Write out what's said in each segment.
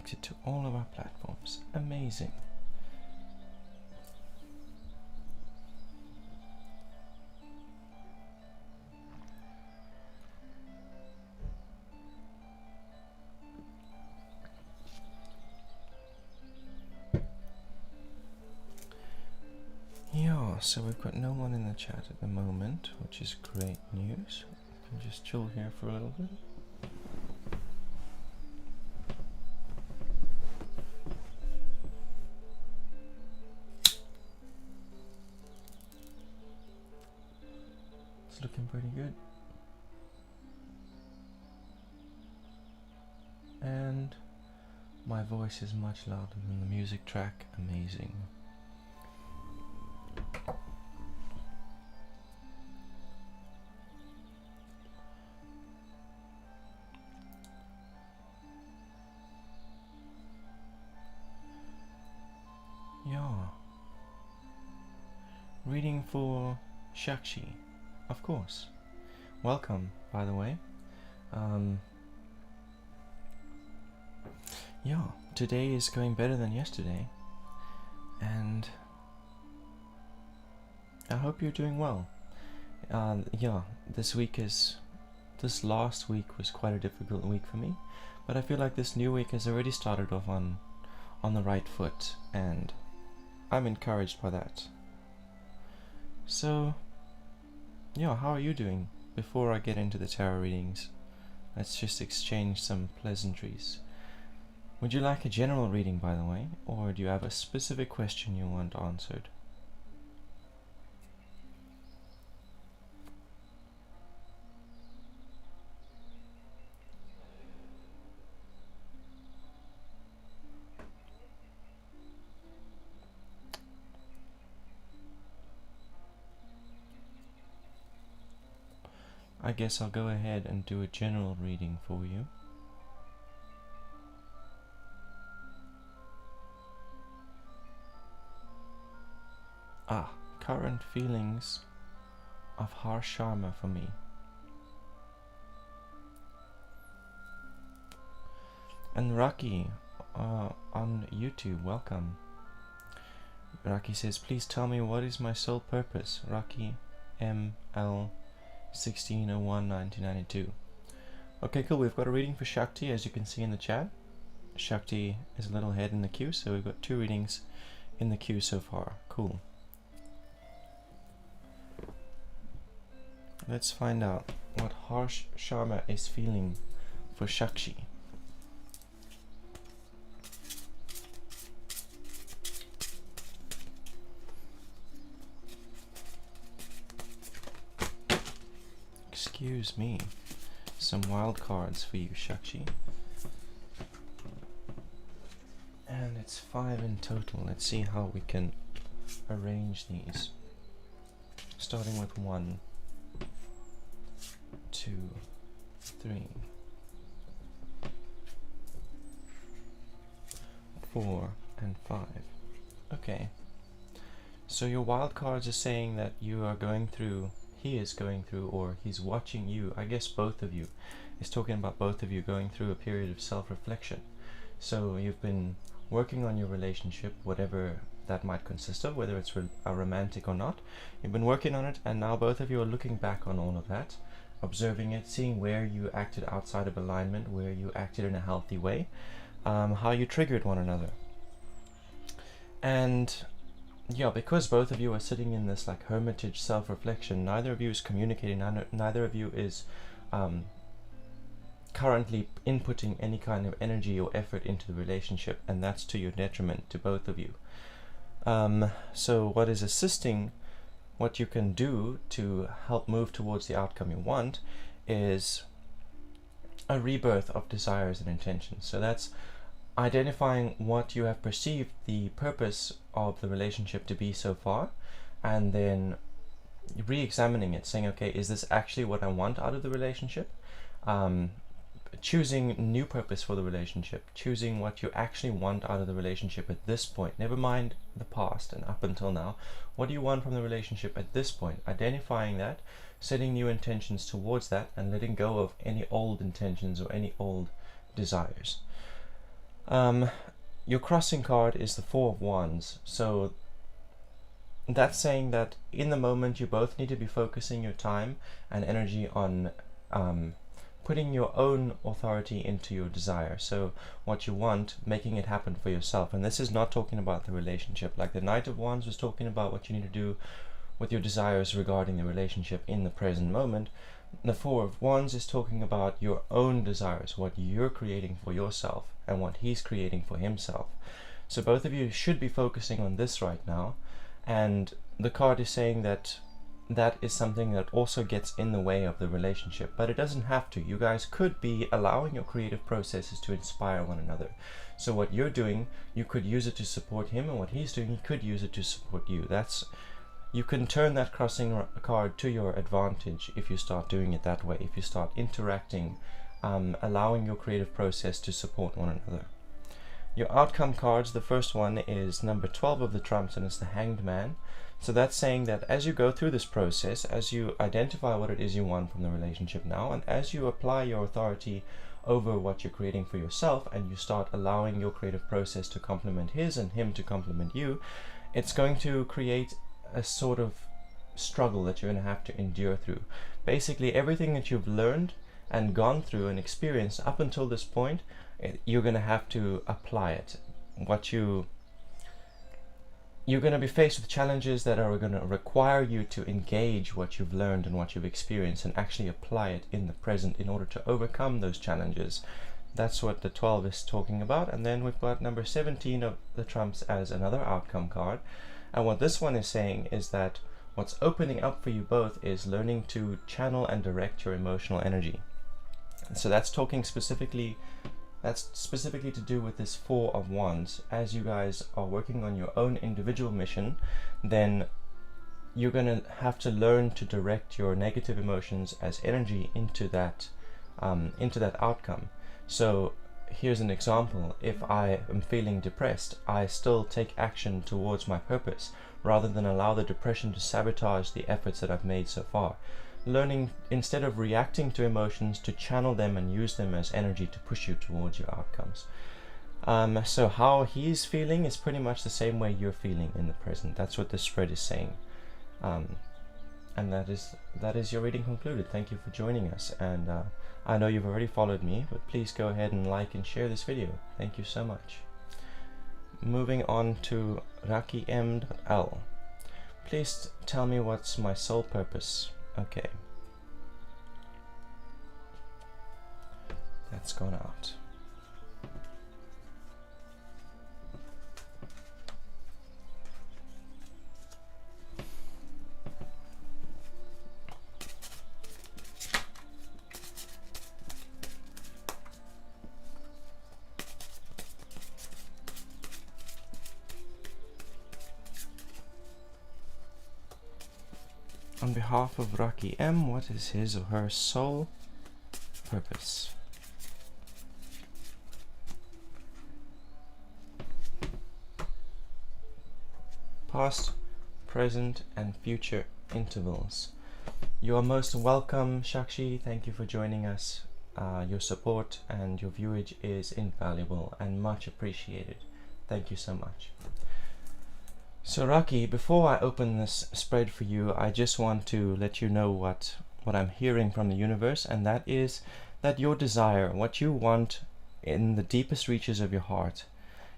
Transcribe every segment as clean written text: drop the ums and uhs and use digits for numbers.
connected to all of our platforms. Amazing. Yeah, so we've got no one in the chat at the moment, which is great news. I can just chill here for a little bit. It's looking pretty good. And my voice is much louder than the music track. Amazing. Yeah. Reading for Shakshi, of course. Welcome, by the way. Yeah, today is going better than yesterday, and I hope you're doing well. Yeah, this last week was quite a difficult week for me, but I feel like this new week has already started off on the right foot, and I'm encouraged by that. So, yeah, how are you doing? Before I get into the tarot readings, let's just exchange some pleasantries. Would you like a general reading, by the way, or do you have a specific question you want answered? I guess I'll go ahead and do a general reading for you. Current feelings of harsh karma for me. And Raki on YouTube, welcome. Raki says, please tell me what is my sole purpose. Raki ML 1601-1992. Okay, cool. We've got a reading for Shakti, as you can see in the chat. Shakti is a little ahead in the queue, so we've got 2 readings in the queue so far. Cool. Let's find out what harsh Sharma is feeling for Shakti. Excuse me. Some wild cards for you, Shakti. And it's 5 in total. Let's see how we can arrange these. Starting with 1, 2, 3, 4, and 5. Okay. So your wild cards are saying that you are going through, he is going through, or he's watching you. I guess both of you. He's talking about both of you going through a period of self-reflection. So you've been working on your relationship, whatever that might consist of, whether it's romantic or not. You've been working on it, and now both of you are looking back on all of that, observing it, seeing where you acted outside of alignment, where you acted in a healthy way, how you triggered one another. And yeah, because both of you are sitting in this like hermitage self-reflection, neither of you is communicating, neither of you is currently inputting any kind of energy or effort into the relationship, and that's to your detriment, to both of you. So what is assisting, what you can do to help move towards the outcome you want, is a rebirth of desires and intentions. So that's identifying what you have perceived the purpose of the relationship to be so far, and then re-examining it, saying, okay, is this actually what I want out of the relationship? Choosing new purpose for the relationship, choosing what you actually want out of the relationship at this point, never mind the past and up until now. What do you want from the relationship at this point? Identifying that, setting new intentions towards that, and letting go of any old intentions or any old desires. Your crossing card is the Four of Wands, so that's saying that in the moment you both need to be focusing your time and energy on putting your own authority into your desire. So what you want, making it happen for yourself. And this is not talking about the relationship. Like the Knight of Wands was talking about what you need to do with your desires regarding the relationship in the present moment. The Four of Wands is talking about your own desires, what you're creating for yourself and what he's creating for himself. So both of you should be focusing on this right now. And the card is saying that that is something that also gets in the way of the relationship, but it doesn't have to. You guys could be allowing your creative processes to inspire one another. So what you're doing, you could use it to support him, and what he's doing, he could use it to support you. You can turn that crossing card to your advantage if you start doing it that way, if you start interacting, allowing your creative process to support one another. Your outcome cards, the first one is number 12 of the trumps, and it's the Hanged Man. So that's saying that as you go through this process, as you identify what it is you want from the relationship now, and as you apply your authority over what you're creating for yourself, and you start allowing your creative process to complement his and him to complement you, it's going to create a sort of struggle that you're going to have to endure through. Basically, everything that you've learned and gone through and experienced up until this point, you're going to have to apply it. You're going to be faced with challenges that are going to require you to engage what you've learned and what you've experienced and actually apply it in the present in order to overcome those challenges. That's what the 12 is talking about. And then we've got number 17 of the trumps as another outcome card. And what this one is saying is that what's opening up for you both is learning to channel and direct your emotional energy. And so that's specifically to do with this Four of Wands. As you guys are working on your own individual mission, then you're going to have to learn to direct your negative emotions as energy into that outcome. So here's an example. If I am feeling depressed, I still take action towards my purpose rather than allow the depression to sabotage the efforts that I've made so far. Learning, instead of reacting to emotions, to channel them and use them as energy to push you towards your outcomes. So how he's feeling is pretty much the same way you're feeling in the present. That's what the spread is saying. And that is your reading concluded. Thank you for joining us. And I know you've already followed me, but please go ahead and like and share this video. Thank you so much. Moving on to Raki M.L. Please tell me what's my soul purpose. Okay. That's gone out. On behalf of Raki M, what is his or her soul purpose? Past, present, and future intervals. You are most welcome, Shakshi. Thank you for joining us. Your support and your viewage is invaluable and much appreciated. Thank you so much. So Raki, before I open this spread for you, I just want to let you know what I'm hearing from the universe, and that is that your desire, what you want in the deepest reaches of your heart,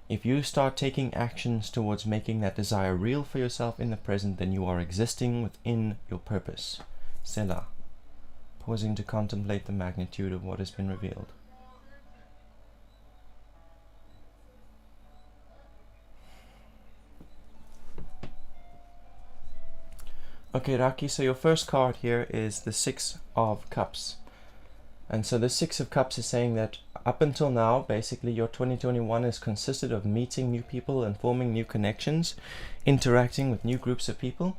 if you start taking actions towards making that desire real for yourself in the present, then you are existing within your purpose. Selah. Pausing to contemplate the magnitude of what has been revealed. Okay, Raki, so your first card here is the Six of Cups. And so the Six of Cups is saying that up until now, basically your 2021 has consisted of meeting new people and forming new connections, interacting with new groups of people.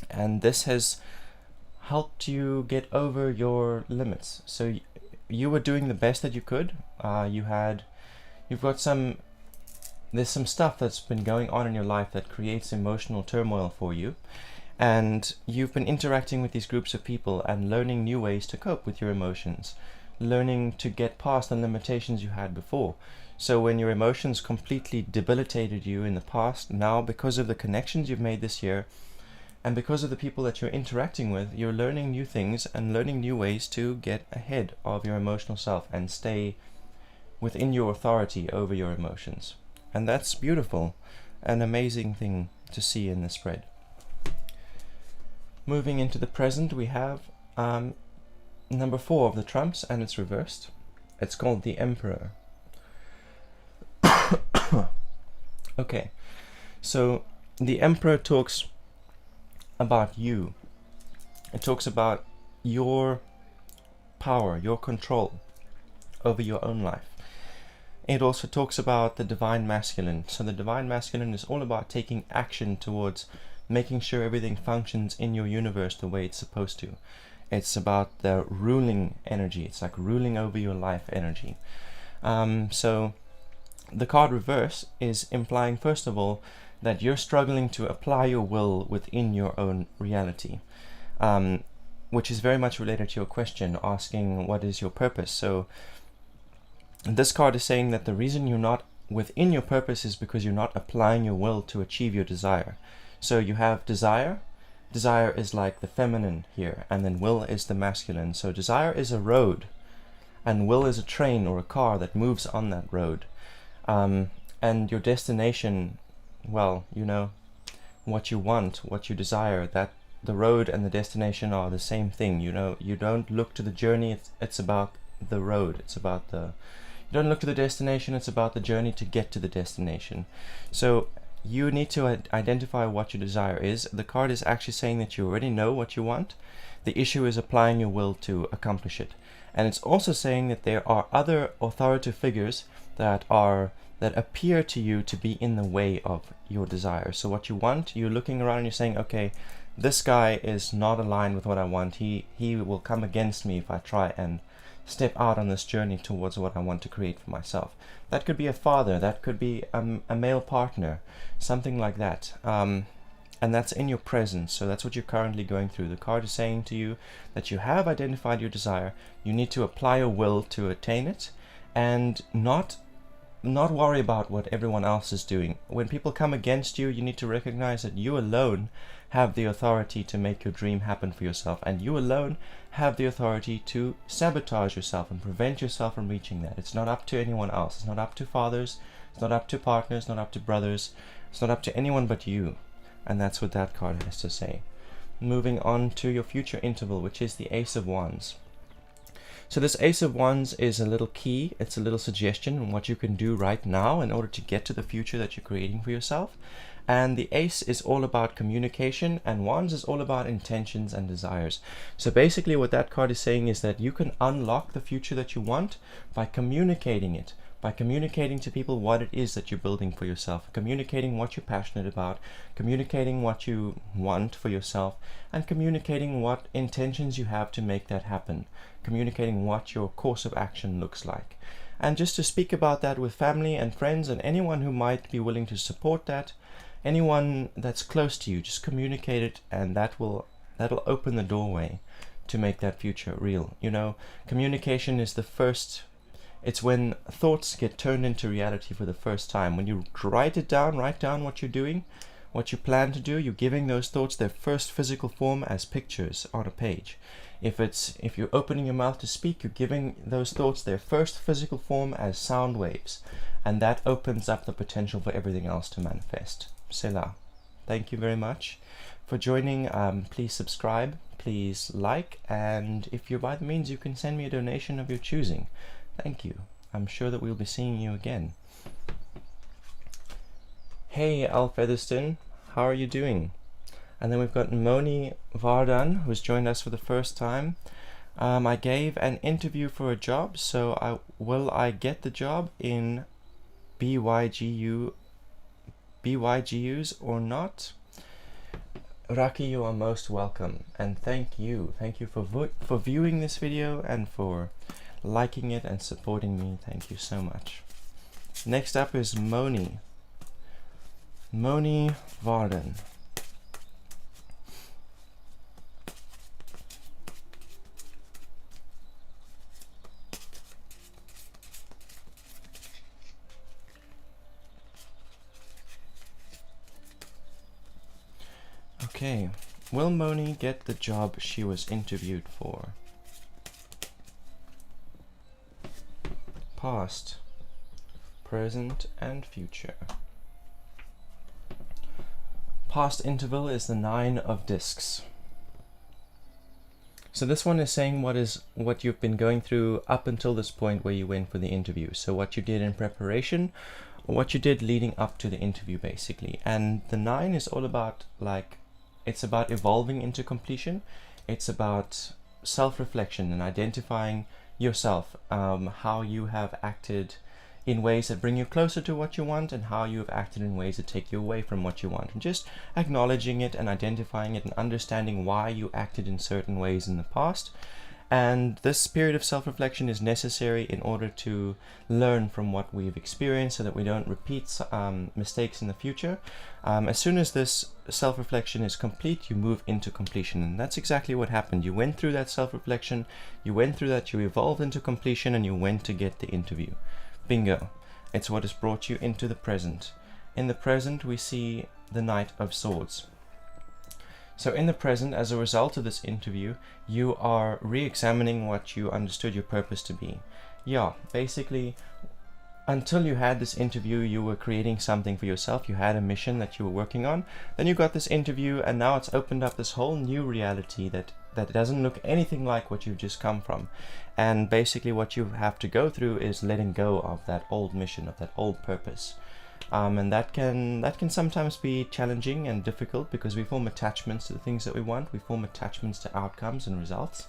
And this has helped you get over your limits. So you were doing the best that you could. There's some stuff that's been going on in your life that creates emotional turmoil for you. And you've been interacting with these groups of people and learning new ways to cope with your emotions, learning to get past the limitations you had before. So when your emotions completely debilitated you in the past, now because of the connections you've made this year, and because of the people that you're interacting with, you're learning new things and learning new ways to get ahead of your emotional self and stay within your authority over your emotions. And that's beautiful, an amazing thing to see in the spread. Moving into the present, we have number 4 of the trumps, and it's reversed. It's called the Emperor. Okay, so the Emperor talks about you. It talks about your power, your control over your own life. It also talks about the divine masculine. So the divine masculine is all about taking action towards making sure everything functions in your universe the way it's supposed to. It's about the ruling energy. It's like ruling over your life energy. So the card reverse is implying, first of all, that you're struggling to apply your will within your own reality, which is very much related to your question, asking what is your purpose. So this card is saying that the reason you're not within your purpose is because you're not applying your will to achieve your desire. So you have desire. Desire is like the feminine here, and then will is the masculine. So desire is a road, and will is a train or a car that moves on that road. And your destination, well, you know, what you want, what you desire, that the road and the destination are the same thing. You know, you don't look to the journey, it's about the road. It's about the, you don't look to the destination, it's about the journey to get to the destination. So you need to identify what your desire is. The card is actually saying that you already know what you want. The issue is applying your will to accomplish it. And it's also saying that there are other authoritative figures that appear to you to be in the way of your desire. So what you want, you're looking around and you're saying, okay, this guy is not aligned with what I want. He will come against me if I try and step out on this journey towards what I want to create for myself. That could be a father, that could be a male partner, something like that. And that's in your presence, so that's what you're currently going through. The card is saying to you that you have identified your desire, you need to apply your will to attain it, and not worry about what everyone else is doing. When people come against you, you need to recognize that you alone have the authority to make your dream happen for yourself, and you alone have the authority to sabotage yourself and prevent yourself from reaching that. It's not up to anyone else. It's not up to fathers, it's not up to partners, it's not up to brothers, it's not up to anyone but you. And that's what that card has to say. Moving on to your future interval, which is the Ace of Wands. So this Ace of Wands is a little key, it's a little suggestion on what you can do right now in order to get to the future that you're creating for yourself. And the Ace is all about communication, and Wands is all about intentions and desires. So basically what that card is saying is that you can unlock the future that you want by communicating it, by communicating to people what it is that you're building for yourself, communicating what you're passionate about, communicating what you want for yourself, and communicating what intentions you have to make that happen, communicating what your course of action looks like. And just to speak about that with family and friends and anyone who might be willing to support that, anyone that's close to you, just communicate it, and that'll open the doorway to make that future real. You know, communication is the first. It's when thoughts get turned into reality for the first time. When you write down what you're doing, what you plan to do, you're giving those thoughts their first physical form as pictures on a page. If you're opening your mouth to speak, you're giving those thoughts their first physical form as sound waves. And that opens up the potential for everything else to manifest. Selah. Thank you very much for joining. Please subscribe, please like, and if you're by the means, you can send me a donation of your choosing. Thank you. I'm sure that we'll be seeing you again. Hey, Al Featherston, how are you doing? And then we've got Moni Vardan, who's joined us for the first time. I gave an interview for a job, so will I get the job in BYGUs or not? Raki, you are most welcome, and thank you for viewing this video and for liking it and supporting me. Thank you so much. Next up is Moni Varden. Okay, will Moni get the job she was interviewed for? Past, present, and future. Past interval is the 9 of discs. So this one is saying what you've been going through up until this point where you went for the interview. So what you did in preparation, or what you did leading up to the interview, basically. And the 9 is all about, like, it's about evolving into completion. It's about self-reflection and identifying yourself, how you have acted in ways that bring you closer to what you want, and how you have acted in ways that take you away from what you want. And just acknowledging it and identifying it and understanding why you acted in certain ways in the past. And this period of self-reflection is necessary in order to learn from what we've experienced so that we don't repeat mistakes in the future. As soon as this self-reflection is complete, you move into completion. And that's exactly what happened. You went through that self-reflection, you went through that, you evolved into completion, and you went to get the interview. Bingo. It's what has brought you into the present. In the present, we see the Knight of Swords. So in the present, as a result of this interview, you are re-examining what you understood your purpose to be. Yeah, basically, until you had this interview, you were creating something for yourself. You had a mission that you were working on. Then you got this interview, and now it's opened up this whole new reality that doesn't look anything like what you've just come from. And basically what you have to go through is letting go of that old mission, of that old purpose. And that can sometimes be challenging and difficult because we form attachments to the things that we want. We form attachments to outcomes and results.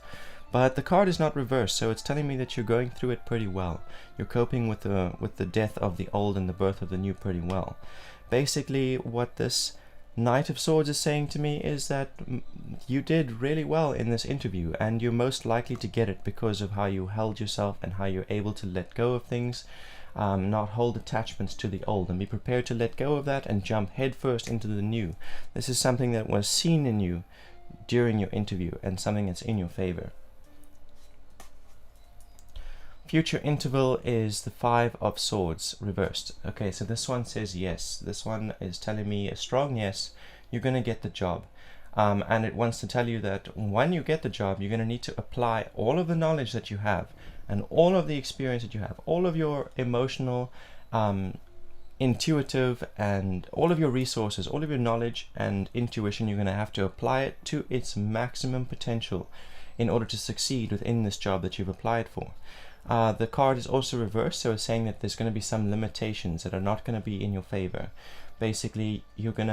But the card is not reversed, so it's telling me that you're going through it pretty well. You're coping with the death of the old and the birth of the new pretty well. Basically, what this Knight of Swords is saying to me is that you did really well in this interview, and you're most likely to get it because of how you held yourself and how you're able to let go of things, not hold attachments to the old, and be prepared to let go of that and jump headfirst into the new. This is something that was seen in you during your interview and something that's in your favor. Future interval is the 5 of Swords reversed. Okay, so this one says yes. This one is telling me a strong yes, you're going to get the job. And it wants to tell you that when you get the job, you're going to need to apply all of the knowledge that you have and all of the experience that you have, all of your emotional, intuitive, and all of your resources, all of your knowledge and intuition. You're going to have to apply it to its maximum potential in order to succeed within this job that you've applied for. The card is also reversed, so it's saying that there's going to be some limitations that are not going to be in your favor. Basically, you're going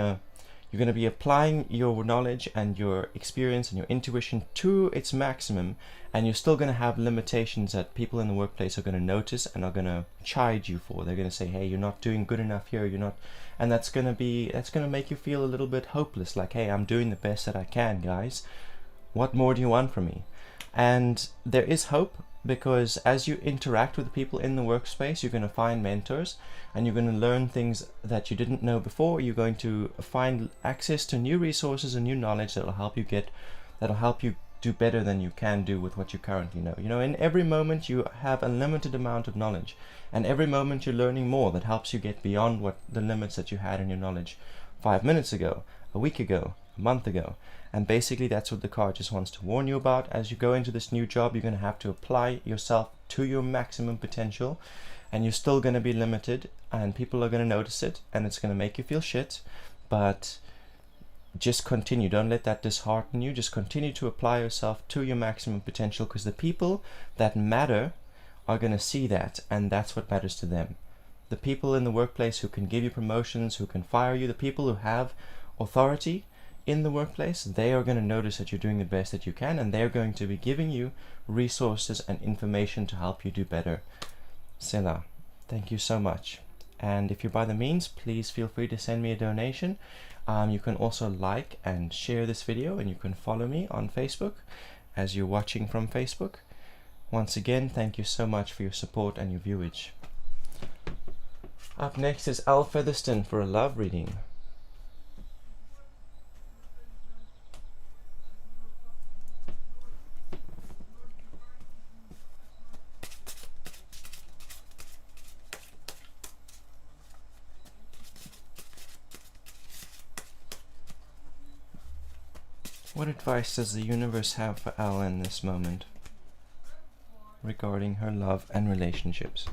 to be applying your knowledge and your experience and your intuition to its maximum, and you're still going to have limitations that people in the workplace are going to notice and are going to chide you for. They're going to say, hey, you're not doing good enough here, you're not, and that's going to make you feel a little bit hopeless, like, hey, I'm doing the best that I can, guys. What more do you want from me? And there is hope, because as you interact with the people in the workspace, you're going to find mentors and you're going to learn things that you didn't know before. You're going to find access to new resources and new knowledge that'll help you do better than you can do with what you currently know. You know, in every moment you have a limited amount of knowledge, and every moment you're learning more that helps you get beyond what the limits that you had in your knowledge 5 minutes ago, a week ago, a month ago. And basically that's what the card just wants to warn you about. As you go into this new job, you're going to have to apply yourself to your maximum potential, and you're still going to be limited, and people are going to notice it, and it's going to make you feel shit. But just continue. Don't let that dishearten you. Just continue to apply yourself to your maximum potential, because the people that matter are going to see that, and that's what matters to them. The people in the workplace who can give you promotions, who can fire you, the people who have authority in the workplace, they are going to notice that you're doing the best that you can, and they're going to be giving you resources and information to help you do better. Selah. Thank you so much. And if you're by the means, please feel free to send me a donation. You can also like and share this video, and you can follow me on Facebook as you're watching from Facebook. Once again, thank you so much for your support and your viewage. Up next is Al Featherston for a love reading. What advice does the universe have for Al in this moment regarding her love and relationships?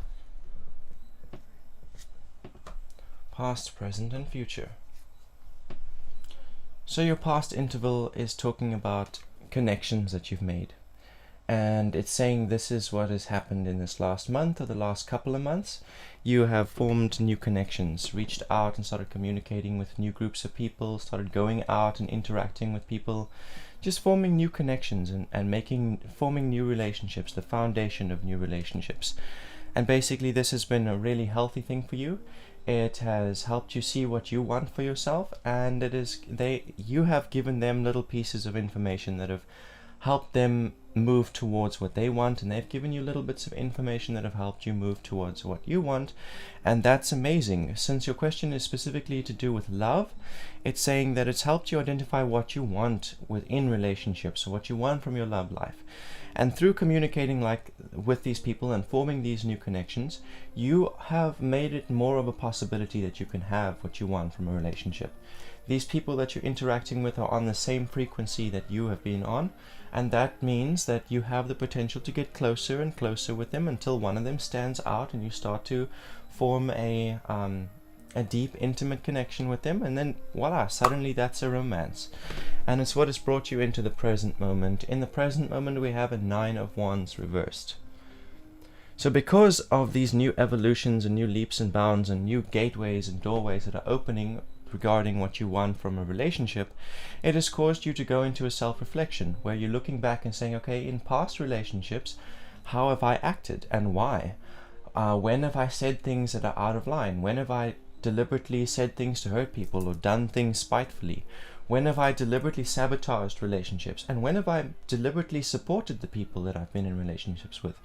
Past, present, and future. So your past interval is talking about connections that you've made. And it's saying this is what has happened in this last month or the last couple of months. You have formed new connections, reached out and started communicating with new groups of people, started going out and interacting with people, just forming new connections and forming new relationships, the foundation of new relationships. And basically this has been a really healthy thing for you. It has helped you see what you want for yourself, and you have given them little pieces of information that have helped them move towards what they want, and they've given you little bits of information that have helped you move towards what you want. And that's amazing. Since your question is specifically to do with love, it's saying that it's helped you identify what you want within relationships, or what you want from your love life. And through communicating with these people and forming these new connections, you have made it more of a possibility that you can have what you want from a relationship. These people that you're interacting with are on the same frequency that you have been on, and that means that you have the potential to get closer and closer with them until one of them stands out and you start to form a deep, intimate connection with them, and then voila, suddenly that's a romance. And it's what has brought you into the present moment. In the present moment we have a 9 of Wands reversed. So because of these new evolutions and new leaps and bounds and new gateways and doorways that are opening regarding what you want from a relationship, it has caused you to go into a self-reflection where you're looking back and saying, okay, in past relationships, how have I acted and why? When have I said things that are out of line? When have I deliberately said things to hurt people or done things spitefully? When have I deliberately sabotaged relationships? And when have I deliberately supported the people that I've been in relationships with?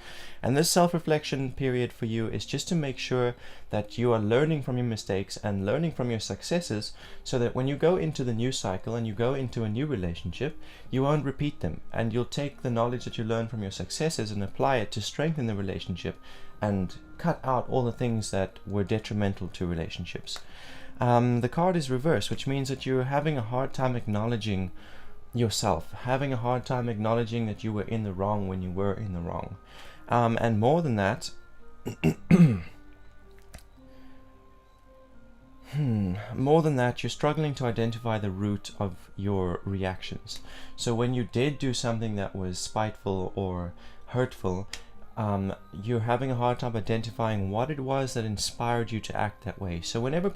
And this self-reflection period for you is just to make sure that you are learning from your mistakes and learning from your successes, so that when you go into the new cycle and you go into a new relationship, you won't repeat them, and you'll take the knowledge that you learn from your successes and apply it to strengthen the relationship and cut out all the things that were detrimental to relationships. The card is reversed, which means that you're having a hard time acknowledging yourself, having a hard time acknowledging that you were in the wrong when you were in the wrong. And more than that, you're struggling to identify the root of your reactions. So when you did do something that was spiteful or hurtful, you're having a hard time identifying what it was that inspired you to act that way. So whenever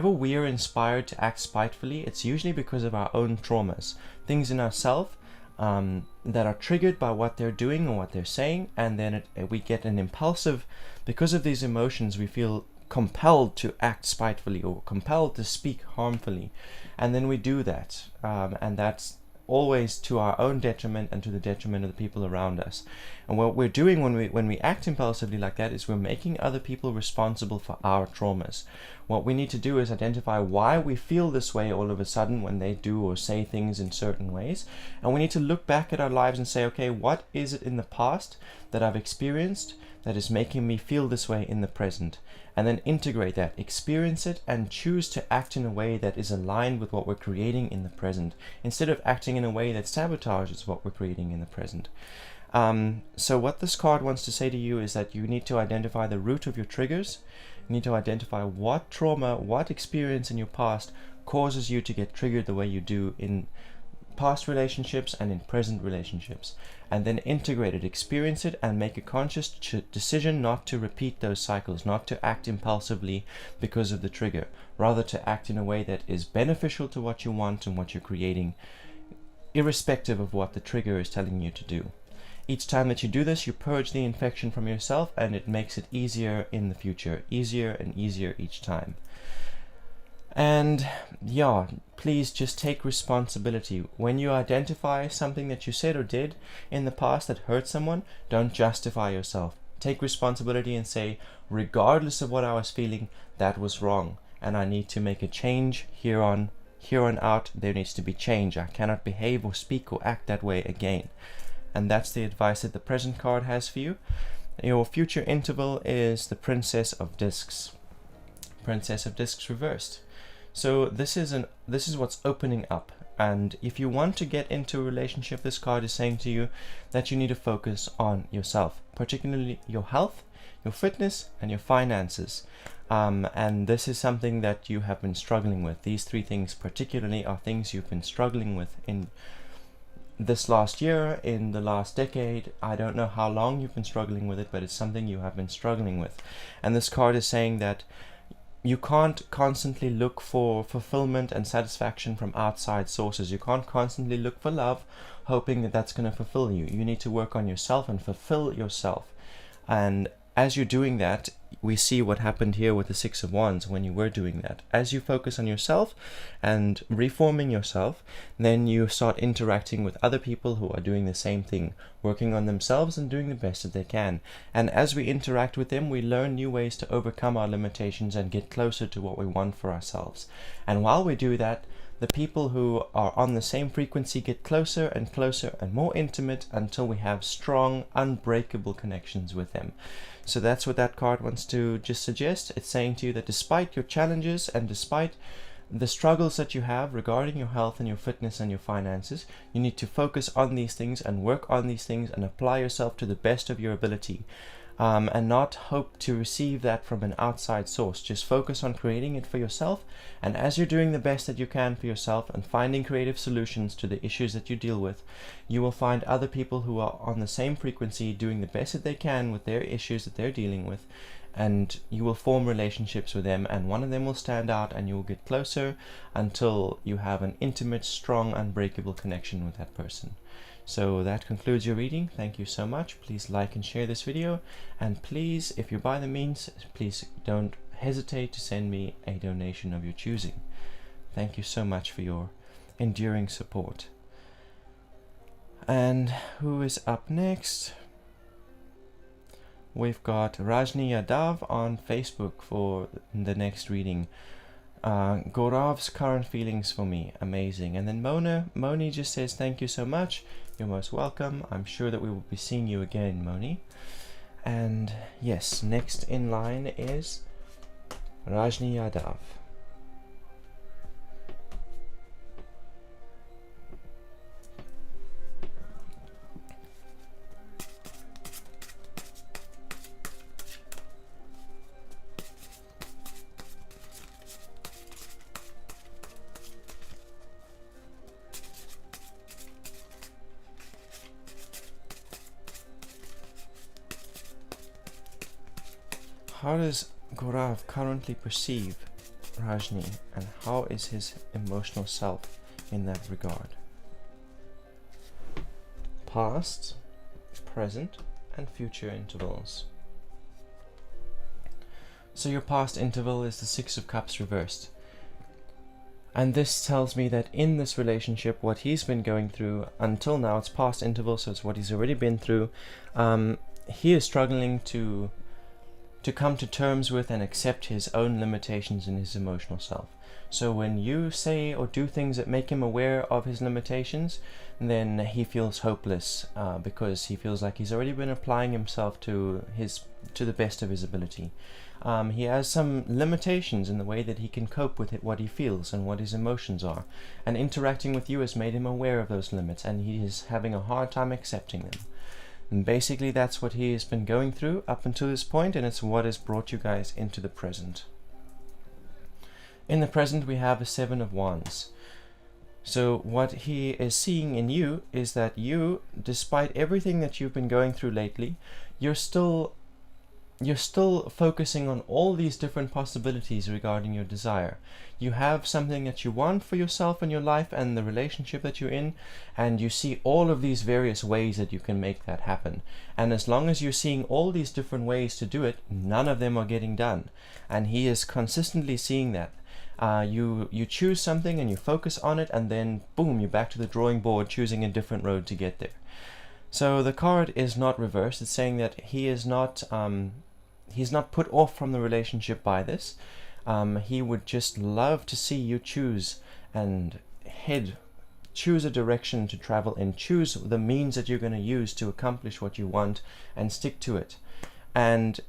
we're inspired to act spitefully, it's usually because of our own traumas, things in ourselves that are triggered by what they're doing or what they're saying, and then we get an impulsive, because of these emotions, we feel compelled to act spitefully or compelled to speak harmfully, and then we do that, and that's always to our own detriment and to the detriment of the people around us. And what we're doing when we act impulsively like that is we're making other people responsible for our traumas. What we need to do is identify why we feel this way all of a sudden when they do or say things in certain ways, and we need to look back at our lives and say, okay, what is it in the past that I've experienced that is making me feel this way in the present? And then integrate that, experience it, and choose to act in a way that is aligned with what we're creating in the present, instead of acting in a way that sabotages what we're creating in the present. So what this card wants to say to you is that you need to identify the root of your triggers. You need to identify what trauma, what experience in your past causes you to get triggered the way you do in past relationships and in present relationships, and then integrate it, experience it, and make a conscious decision not to repeat those cycles, not to act impulsively because of the trigger, rather to act in a way that is beneficial to what you want and what you're creating, irrespective of what the trigger is telling you to do. Each time that you do this, you purge the infection from yourself, and it makes it easier in the future, easier and easier each time. And yeah, please just take responsibility. When you identify something that you said or did in the past that hurt someone, don't justify yourself. Take responsibility and say, regardless of what I was feeling, that was wrong, and I need to make a change here on out. There needs to be change. I cannot behave or speak or act that way again. And that's the advice that the present card has for you. Your future interval is the Princess of Discs. Princess of Discs reversed. So this is what's opening up. And if you want to get into a relationship, this card is saying to you that you need to focus on yourself, particularly your health, your fitness, and your finances. And this is something that you have been struggling with. These three things particularly are things you've been struggling with in this last year, in the last decade. I don't know how long you've been struggling with it, but it's something you have been struggling with. And this card is saying that you can't constantly look for fulfillment and satisfaction from outside sources. You can't constantly look for love, hoping that that's going to fulfill you. You need to work on yourself and fulfill yourself. And as you're doing that, we see what happened here with the Six of Wands when you were doing that. As you focus on yourself and reforming yourself, then you start interacting with other people who are doing the same thing, working on themselves and doing the best that they can. And as we interact with them, we learn new ways to overcome our limitations and get closer to what we want for ourselves. And while we do that, the people who are on the same frequency get closer and closer and more intimate until we have strong, unbreakable connections with them. So that's what that card wants to just suggest. It's saying to you that despite your challenges and despite the struggles that you have regarding your health and your fitness and your finances, you need to focus on these things and work on these things and apply yourself to the best of your ability. And not hope to receive that from an outside source. Just focus on creating it for yourself, and as you're doing the best that you can for yourself and finding creative solutions to the issues that you deal with, you will find other people who are on the same frequency doing the best that they can with their issues that they're dealing with, and you will form relationships with them, and one of them will stand out and you will get closer until you have an intimate, strong, unbreakable connection with that person. So that concludes your reading. Thank you so much. Please like and share this video, and please, if you're by the means, please don't hesitate to send me a donation of your choosing. Thank you so much for your enduring support. And who is up next? We've got Rajni Yadav on Facebook for the next reading. Gaurav's current feelings for me, amazing. And then Moni just says thank you so much. You're most welcome. I'm sure that we will be seeing you again, Moni. And yes, next in line is Rajni Yadav. How does Gaurav currently perceive Rajni, and how is his emotional self in that regard? Past, present, and future intervals. So your past interval is the Six of Cups reversed. And this tells me that in this relationship, what he's been going through until now, it's past interval, so it's what he's already been through. He is struggling to come to terms with and accept his own limitations in his emotional self. So when you say or do things that make him aware of his limitations, then he feels hopeless because he feels like he's already been applying himself to the best of his ability. He has some limitations in the way that he can cope with what he feels and what his emotions are. And interacting with you has made him aware of those limits, and he is having a hard time accepting them. And basically that's what he has been going through up until this point, and it's what has brought you guys into the present. In the present we have a Seven of Wands. So what he is seeing in you is that you, despite everything that you've been going through lately, you're still focusing on all these different possibilities regarding your desire. You have something that you want for yourself and your life and the relationship that you're in, and you see all of these various ways that you can make that happen. And as long as you're seeing all these different ways to do it, none of them are getting done. And he is consistently seeing that. You choose something and you focus on it, and then boom, you're back to the drawing board choosing a different road to get there. So the card is not reversed. It's saying that he is not he's not put off from the relationship by this. He would just love to see you choose a direction to travel in, choose the means that you're going to use to accomplish what you want, and stick to it. And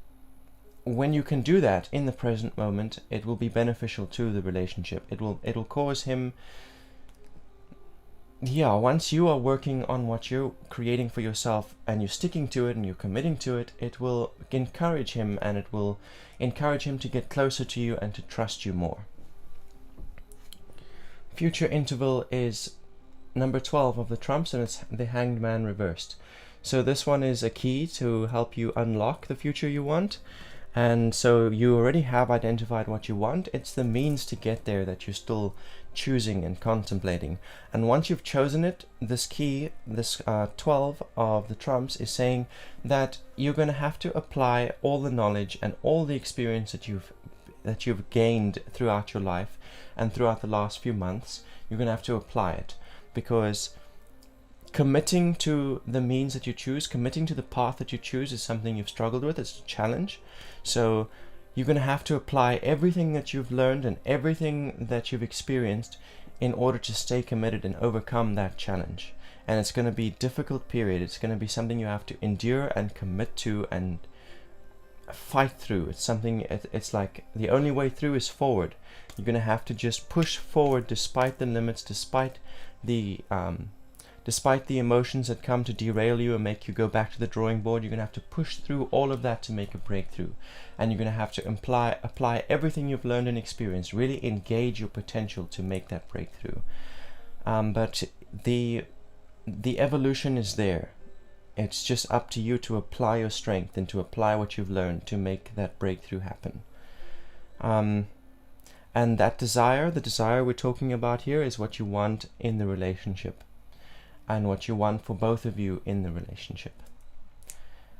when you can do that in the present moment, it will be beneficial to the relationship. It'll cause him yeah, once you are working on what you're creating for yourself and you're sticking to it and you're committing to it, it will encourage him, and it will encourage him to get closer to you and to trust you more. Future interval is number 12 of the trumps, and it's the Hanged Man reversed. So this one is a key to help you unlock the future you want. And so you already have identified what you want. It's the means to get there that you're still choosing and contemplating. And once you've chosen it, this key, this 12 of the trumps, is saying that you're going to have to apply all the knowledge and all the experience that you've gained throughout your life and throughout the last few months. You're going to have to apply it, because committing to the means that you choose, committing to the path that you choose, is something you've struggled with. It's a challenge. So you're going to have to apply everything that you've learned and everything that you've experienced in order to stay committed and overcome that challenge. And it's going to be a difficult period. It's going to be something you have to endure and commit to and fight through. It's something, it's like the only way through is forward. You're going to have to just push forward despite the limits, despite the emotions that come to derail you and make you go back to the drawing board. You're going to have to push through all of that to make a breakthrough. And you're going to have to apply everything you've learned and experienced, really engage your potential to make that breakthrough. But the evolution is there. It's just up to you to apply your strength and to apply what you've learned to make that breakthrough happen. And that desire, the desire we're talking about here, is what you want in the relationship, and what you want for both of you in the relationship.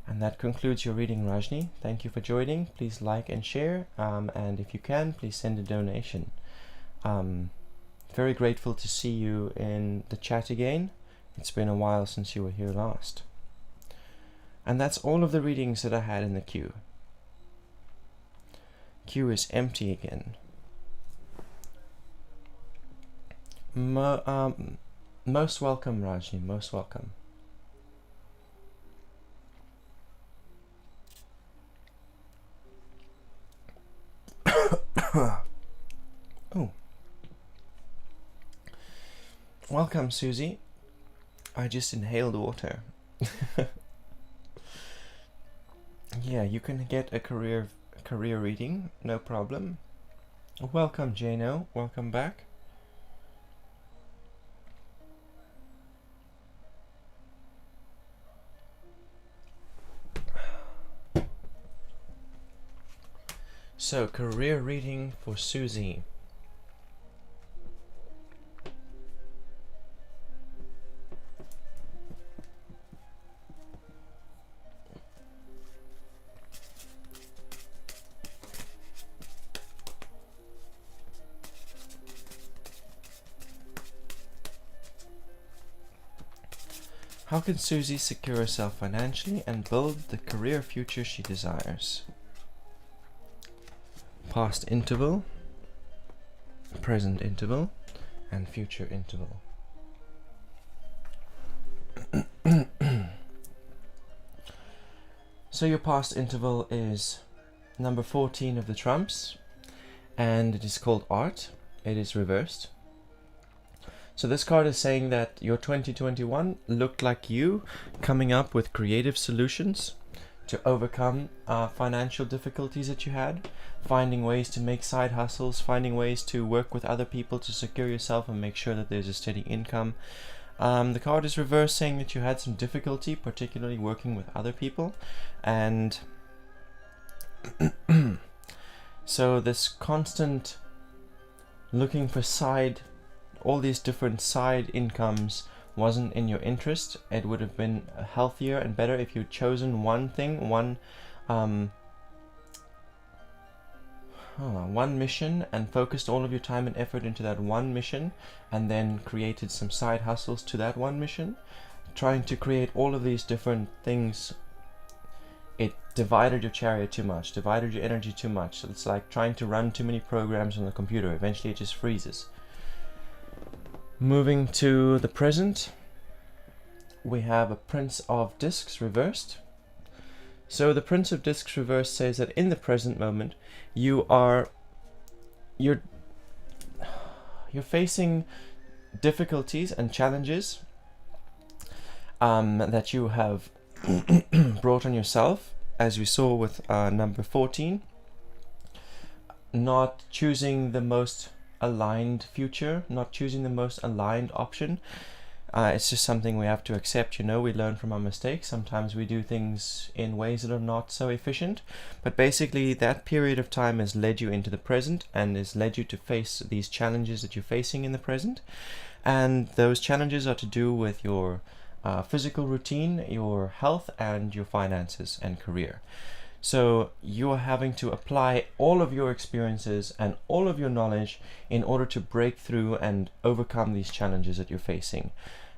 And that concludes your reading, Rajni. Thank you for joining. Please like and share, and if you can, please send a donation. Very grateful to see you in the chat again. It's been a while since you were here last. And that's all of the readings that I had in the queue. Queue is empty again. Most welcome, Rajni, most welcome. Oh. Welcome, Susie. I just inhaled water. Yeah, you can get a career reading, no problem. Welcome, Jano. Welcome back. So, career reading for Susie. How can Susie secure herself financially and build the career future she desires? Past interval, present interval, and future interval. So your past interval is number 14 of the trumps, and it is called art. It is reversed. So this card is saying that your 2021 looked like you coming up with creative solutions to overcome financial difficulties that you had, finding ways to make side hustles, finding ways to work with other people to secure yourself and make sure that there's a steady income. The card is reversed, saying that you had some difficulty, particularly working with other people, and so this constant looking for all these different side incomes wasn't in your interest. It would have been healthier and better if you'd chosen one thing, one mission, and focused all of your time and effort into that one mission, and then created some side hustles to that one mission. Trying to create all of these different things, it divided your chariot too much, divided your energy too much. It's like trying to run too many programs on the computer. Eventually it just freezes. Moving to the present, we have a Prince of Discs reversed. So the Prince of Discs reversed says that in the present moment, you're facing difficulties and challenges that you have brought on yourself, as we saw with number 14, not choosing the most aligned future, not choosing the most aligned option. It's just something we have to accept. We learn from our mistakes. Sometimes we do things in ways that are not so efficient, but basically that period of time has led you into the present and has led you to face these challenges that you're facing in the present. And those challenges are to do with your physical routine, your health, and your finances and career. So you're having to apply all of your experiences and all of your knowledge in order to break through and overcome these challenges that you're facing.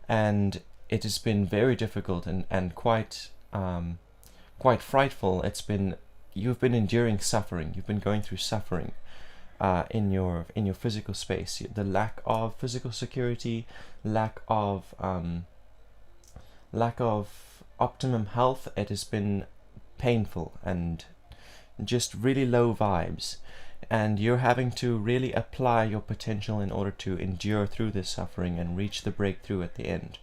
And it has been very difficult and quite frightful. You've been enduring suffering. You've been going through suffering in your physical space. The lack of physical security, lack of optimum health. It has been painful and just really low vibes, and you're having to really apply your potential in order to endure through this suffering and reach the breakthrough at the end.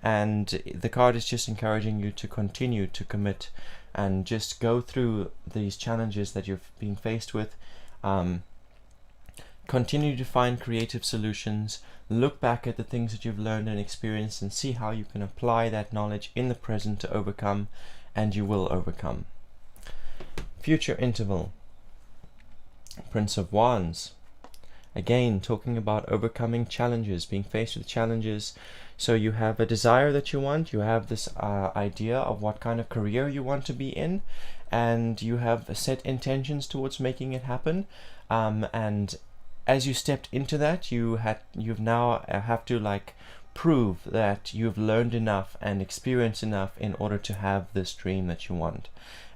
And the card is just encouraging you to continue to commit and just go through these challenges that you're being faced with. Continue to find creative solutions, look back at the things that you've learned and experienced and see how you can apply that knowledge in the present to overcome, and you will overcome. Future interval. Prince of Wands. Again, talking about overcoming challenges, being faced with challenges. So you have a desire that you want, you have this idea of what kind of career you want to be in, and you have set intentions towards making it happen. And as you stepped into that, you've now have to prove that you've learned enough and experienced enough in order to have this dream that you want.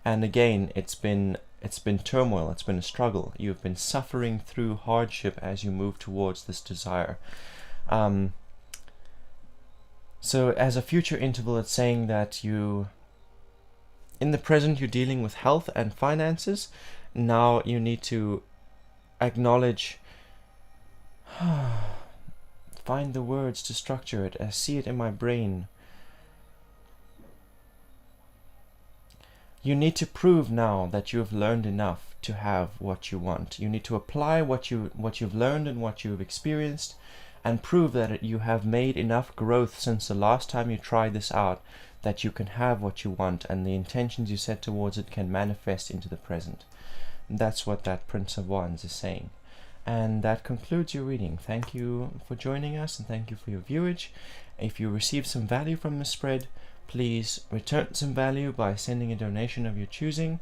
And again, it's been turmoil, it's been a struggle. You've been suffering through hardship as you move towards this desire. So as a future interval, it's saying that in the present you're dealing with health and finances. Now you need to acknowledge, find the words to structure it. I see it in my brain. You need to prove now that you have learned enough to have what you want. You need to apply what you've learned and what you've experienced, and prove that you have made enough growth since the last time you tried this out, that you can have what you want, and the intentions you set towards it can manifest into the present. And that's what that Prince of Wands is saying. And that concludes your reading. Thank you for joining us, and thank you for your viewage. If you received some value from the spread, please return some value by sending a donation of your choosing.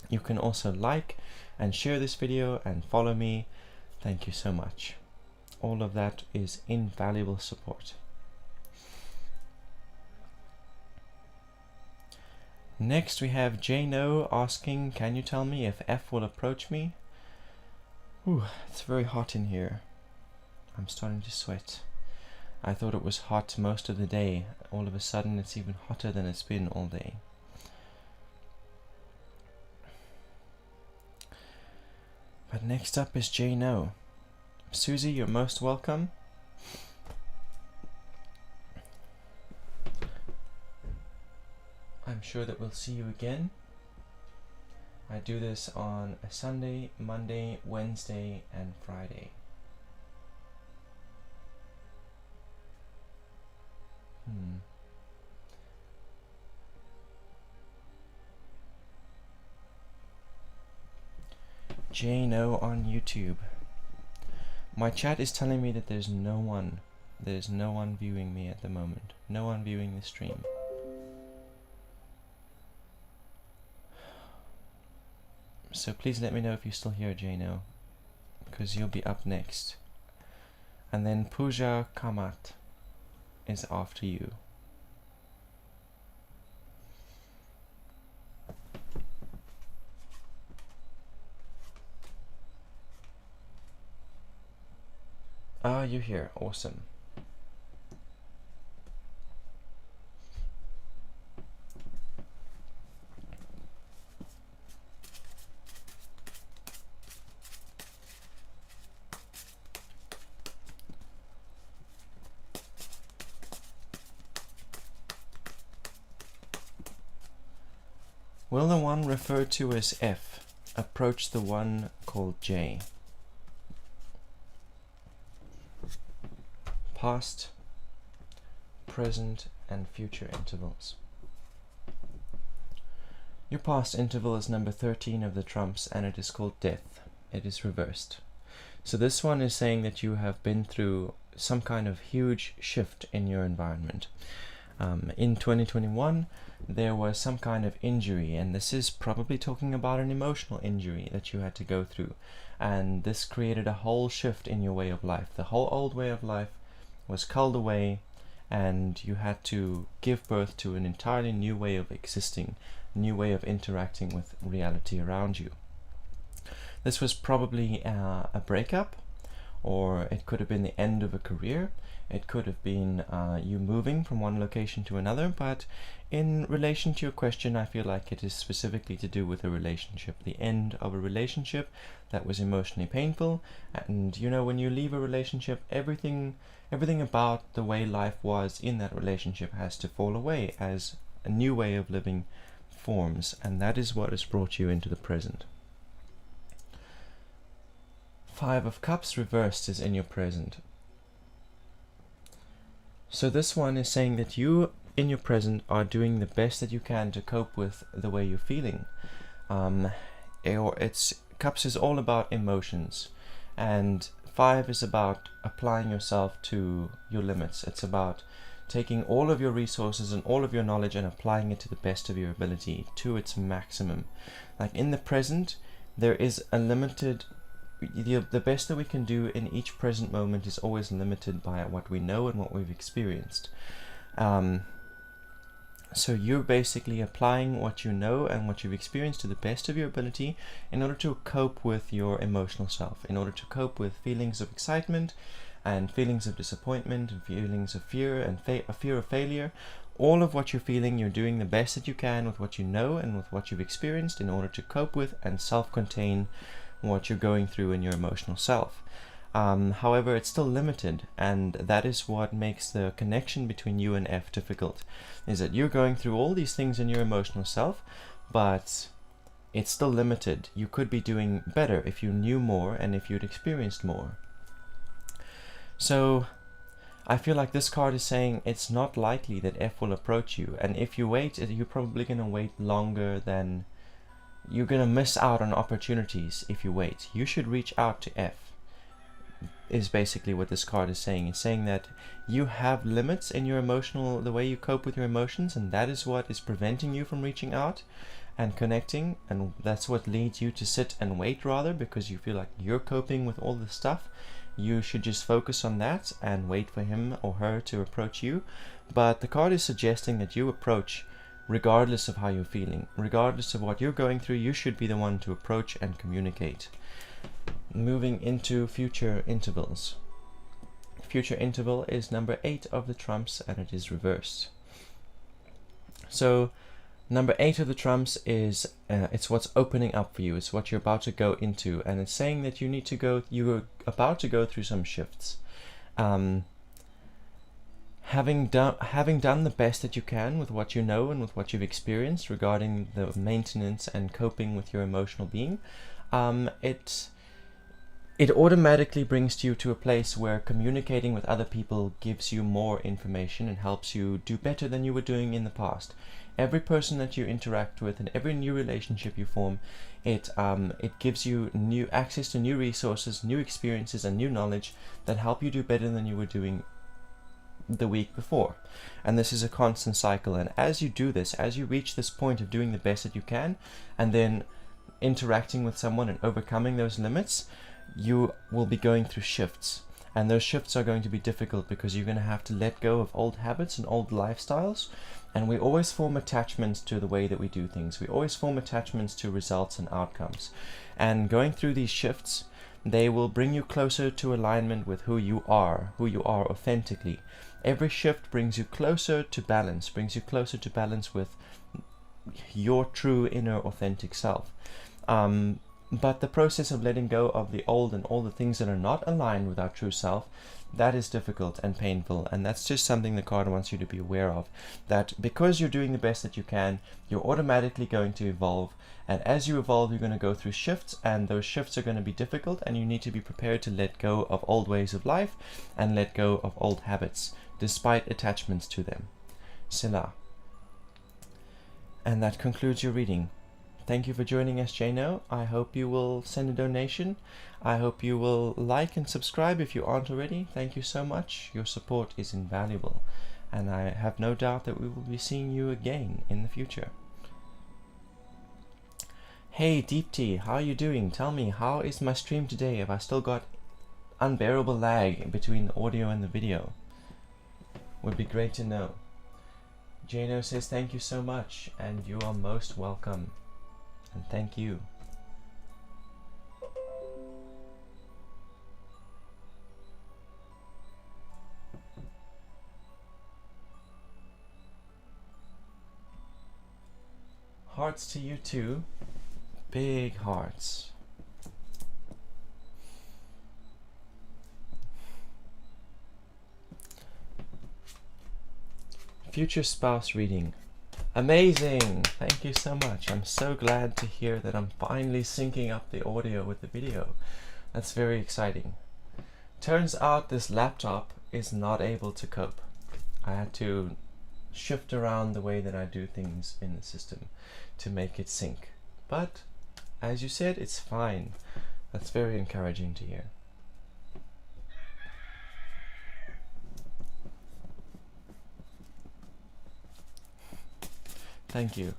You can also like and share this video and follow me. Thank you so much. All of that is invaluable support. Next we have Jano asking, can you tell me if F will approach me? Ooh, it's very hot in here. I'm starting to sweat. I thought it was hot most of the day. All of a sudden it's even hotter than it's been all day. But next up is Jano. Susie, you're most welcome. I'm sure that we'll see you again. I do this on a Sunday, Monday, Wednesday, and Friday. Jano on YouTube. My chat is telling me that there's no one viewing me at the moment. No one viewing the stream. So please let me know if you're still here, Jano, because you'll be up next. And then Pooja Kamat is after you. Ah, you're here. Awesome. Will the one referred to as F approach the one called J? Past, present, and future intervals. Your past interval is number 13 of the trumps, and it is called death. It is reversed. So this one is saying that you have been through some kind of huge shift in your environment. In 2021, there was some kind of injury, and this is probably talking about an emotional injury that you had to go through. And this created a whole shift in your way of life. The whole old way of life was culled away, and you had to give birth to an entirely new way of existing, new way of interacting with reality around you. This was probably a breakup, or it could have been the end of a career. It could have been you moving from one location to another, but in relation to your question, I feel like it is specifically to do with a relationship, the end of a relationship that was emotionally painful. And you know, when you leave a relationship, everything about the way life was in that relationship has to fall away as a new way of living forms, and that is what has brought you into the present. Five of Cups reversed is in your present. So this one is saying that you, in your present, are doing the best that you can to cope with the way you're feeling. Cups is all about emotions, and 5 is about applying yourself to your limits. It's about taking all of your resources and all of your knowledge and applying it to the best of your ability, to its maximum. Like in the present, there is a limited... The best that we can do in each present moment is always limited by what we know and what we've experienced. So you're basically applying what you know and what you've experienced to the best of your ability in order to cope with your emotional self, in order to cope with feelings of excitement and feelings of disappointment and feelings of fear and a fear of failure. All of what you're feeling, you're doing the best that you can with what you know and with what you've experienced in order to cope with and self-contain what you're going through in your emotional self. However, it's still limited, and that is what makes the connection between you and F difficult, is that you're going through all these things in your emotional self, but it's still limited. You could be doing better if you knew more and if you'd experienced more. So I feel like this card is saying it's not likely that F will approach you, and if you wait, you're probably going to wait longer than... You're going to miss out on opportunities if you wait. You should reach out to F, is basically what this card is saying. It's saying that you have limits in your emotional, the way you cope with your emotions, and that is what is preventing you from reaching out and connecting, and that's what leads you to sit and wait rather, because you feel like you're coping with all this stuff. You should just focus on that and wait for him or her to approach you. But the card is suggesting that you approach regardless of how you're feeling, regardless of what you're going through. You should be the one to approach and communicate. Moving into future intervals. Future interval is number 8 of the trumps, and it is reversed. So number 8 of the trumps is it's what's opening up for you. It's what you're about to go into, and it's saying that you're about to go through some shifts. Having done the best that you can with what you know and with what you've experienced regarding the maintenance and coping with your emotional being, it automatically brings you to a place where communicating with other people gives you more information and helps you do better than you were doing in the past. Every person that you interact with and every new relationship you form, it gives you new access to new resources, new experiences, and new knowledge that help you do better than you were doing the week before. And this is a constant cycle, and as you do this, as you reach this point of doing the best that you can and then interacting with someone and overcoming those limits, you will be going through shifts, and those shifts are going to be difficult because you're going to have to let go of old habits and old lifestyles. And we always form attachments to the way that we do things. We always form attachments to results and outcomes, and going through these shifts, they will bring you closer to alignment with who you are authentically. Every shift brings you closer to balance, with your true inner authentic self. But the process of letting go of the old and all the things that are not aligned with our true self, that is difficult and painful, and that's just something the card wants you to be aware of. That because you're doing the best that you can, you're automatically going to evolve, and as you evolve, you're going to go through shifts, and those shifts are going to be difficult, and you need to be prepared to let go of old ways of life and let go of old habits, despite attachments to them. Selah. And that concludes your reading. Thank you for joining us, Jano. I hope you will send a donation. I hope you will like and subscribe if you aren't already. Thank you so much. Your support is invaluable. And I have no doubt that we will be seeing you again in the future. Hey, Deepti, how are you doing? Tell me, how is my stream today? Have I still got unbearable lag between the audio and the video? Would be great to know. Jano says thank you so much, and you are most welcome. And thank you. Hearts to you too. Big hearts. Future spouse reading. Amazing! Thank you so much. I'm so glad to hear that I'm finally syncing up the audio with the video. That's very exciting. Turns out this laptop is not able to cope. I had to shift around the way that I do things in the system to make it sync. But, as you said, it's fine. That's very encouraging to hear. Thank you.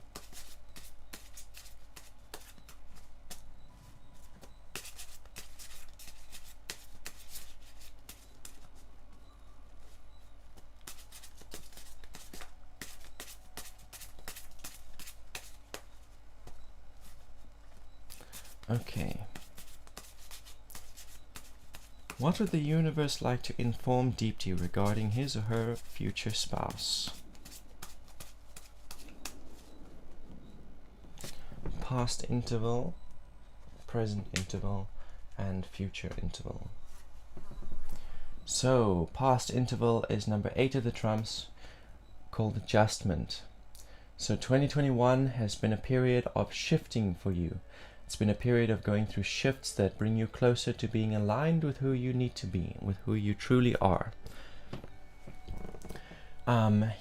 Okay. What would the universe like to inform Deepti regarding his or her future spouse? Past interval, present interval, and future interval. So, past interval is number 8 of the trumps, called adjustment. So 2021 has been a period of shifting for you. It's been a period of going through shifts that bring you closer to being aligned with who you need to be, with who you truly are.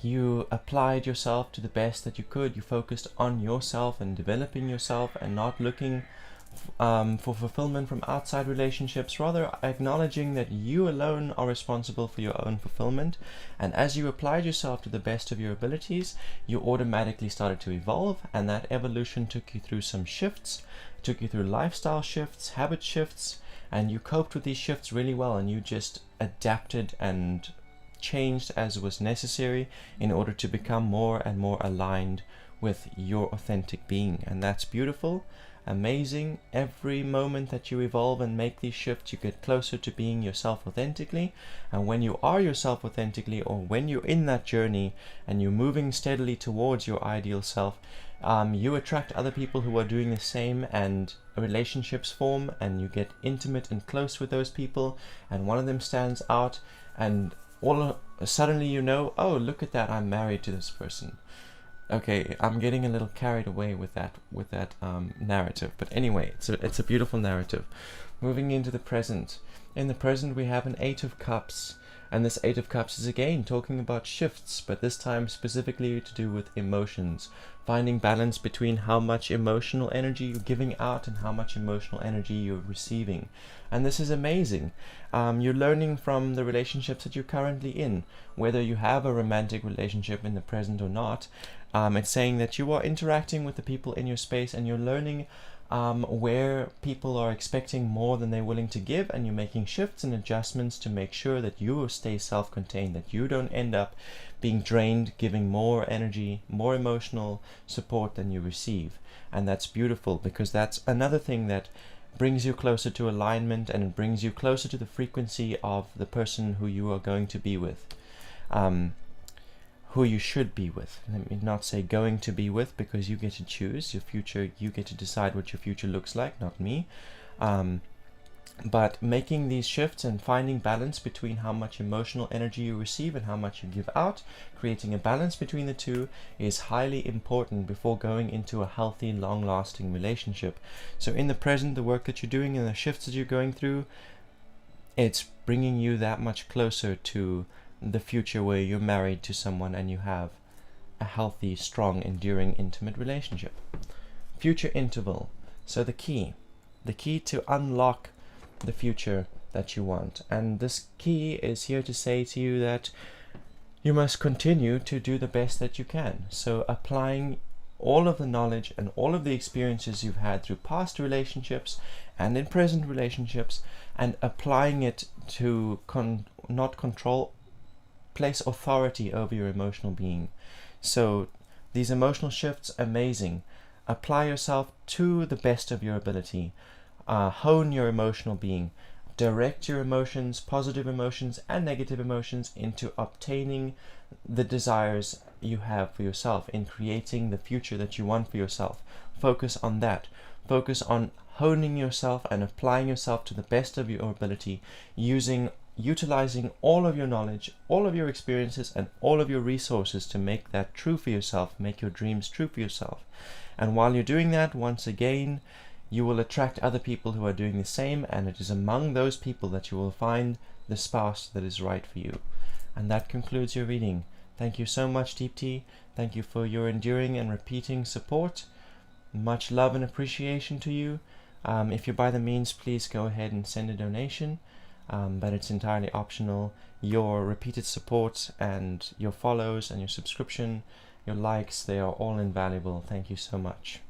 You applied yourself to the best that you could. You focused on yourself and developing yourself and not looking for fulfillment from outside relationships, rather acknowledging that you alone are responsible for your own fulfillment. And as you applied yourself to the best of your abilities, you automatically started to evolve, and that evolution took you through some shifts, took you through lifestyle shifts, habit shifts, and you coped with these shifts really well, and you just adapted and changed as was necessary in order to become more and more aligned with your authentic being. And that's beautiful, amazing. Every moment that you evolve and make these shifts, you get closer to being yourself authentically. And when you are yourself authentically, or when you're in that journey and you're moving steadily towards your ideal self, you attract other people who are doing the same, and relationships form, and you get intimate and close with those people, and one of them stands out, and suddenly you know, oh, look at that, I'm married to this person. Okay, I'm getting a little carried away with that narrative, but anyway, it's a beautiful narrative. Moving into the present. In the present, we have an 8 of Cups, and this 8 of Cups is again talking about shifts, but this time specifically to do with emotions, finding balance between how much emotional energy you're giving out and how much emotional energy you're receiving. And this is amazing. You're learning from the relationships that you're currently in, whether you have a romantic relationship in the present or not. It's saying that you are interacting with the people in your space, and you're learning where people are expecting more than they're willing to give, and you're making shifts and adjustments to make sure that you stay self-contained, that you don't end up being drained, giving more energy, more emotional support than you receive. And that's beautiful, because that's another thing that brings you closer to alignment, and it brings you closer to the frequency of the person who you are going to be with. who you should be with. Let me not say going to be with, because you get to choose your future. You get to decide what your future looks like, not me. But making these shifts and finding balance between how much emotional energy you receive and how much you give out, creating a balance between the two, is highly important before going into a healthy, long-lasting relationship. So in the present, the work that you're doing and the shifts that you're going through, it's bringing you that much closer to the future where you're married to someone and you have a healthy, strong, enduring, intimate relationship. Future interval. So the key to unlock the future that you want. And this key is here to say to you that you must continue to do the best that you can. So applying all of the knowledge and all of the experiences you've had through past relationships and in present relationships, and applying it to not control, place authority over your emotional being. So these emotional shifts, amazing. Apply yourself to the best of your ability. Hone your emotional being. Direct your emotions, positive emotions and negative emotions, into obtaining the desires you have for yourself, in creating the future that you want for yourself. Focus on that. Focus on honing yourself and applying yourself to the best of your ability, utilizing all of your knowledge, all of your experiences and all of your resources to make that true for yourself, make your dreams true for yourself. And while you're doing that, once again, you will attract other people who are doing the same, and it is among those people that you will find the spouse that is right for you. And that concludes your reading. Thank you so much, Deep Tea. Thank you for your enduring and repeating support. Much love and appreciation to you. If you're by the means, please go ahead and send a donation, but it's entirely optional. Your repeated support and your follows and your subscription, your likes, they are all invaluable. Thank you so much.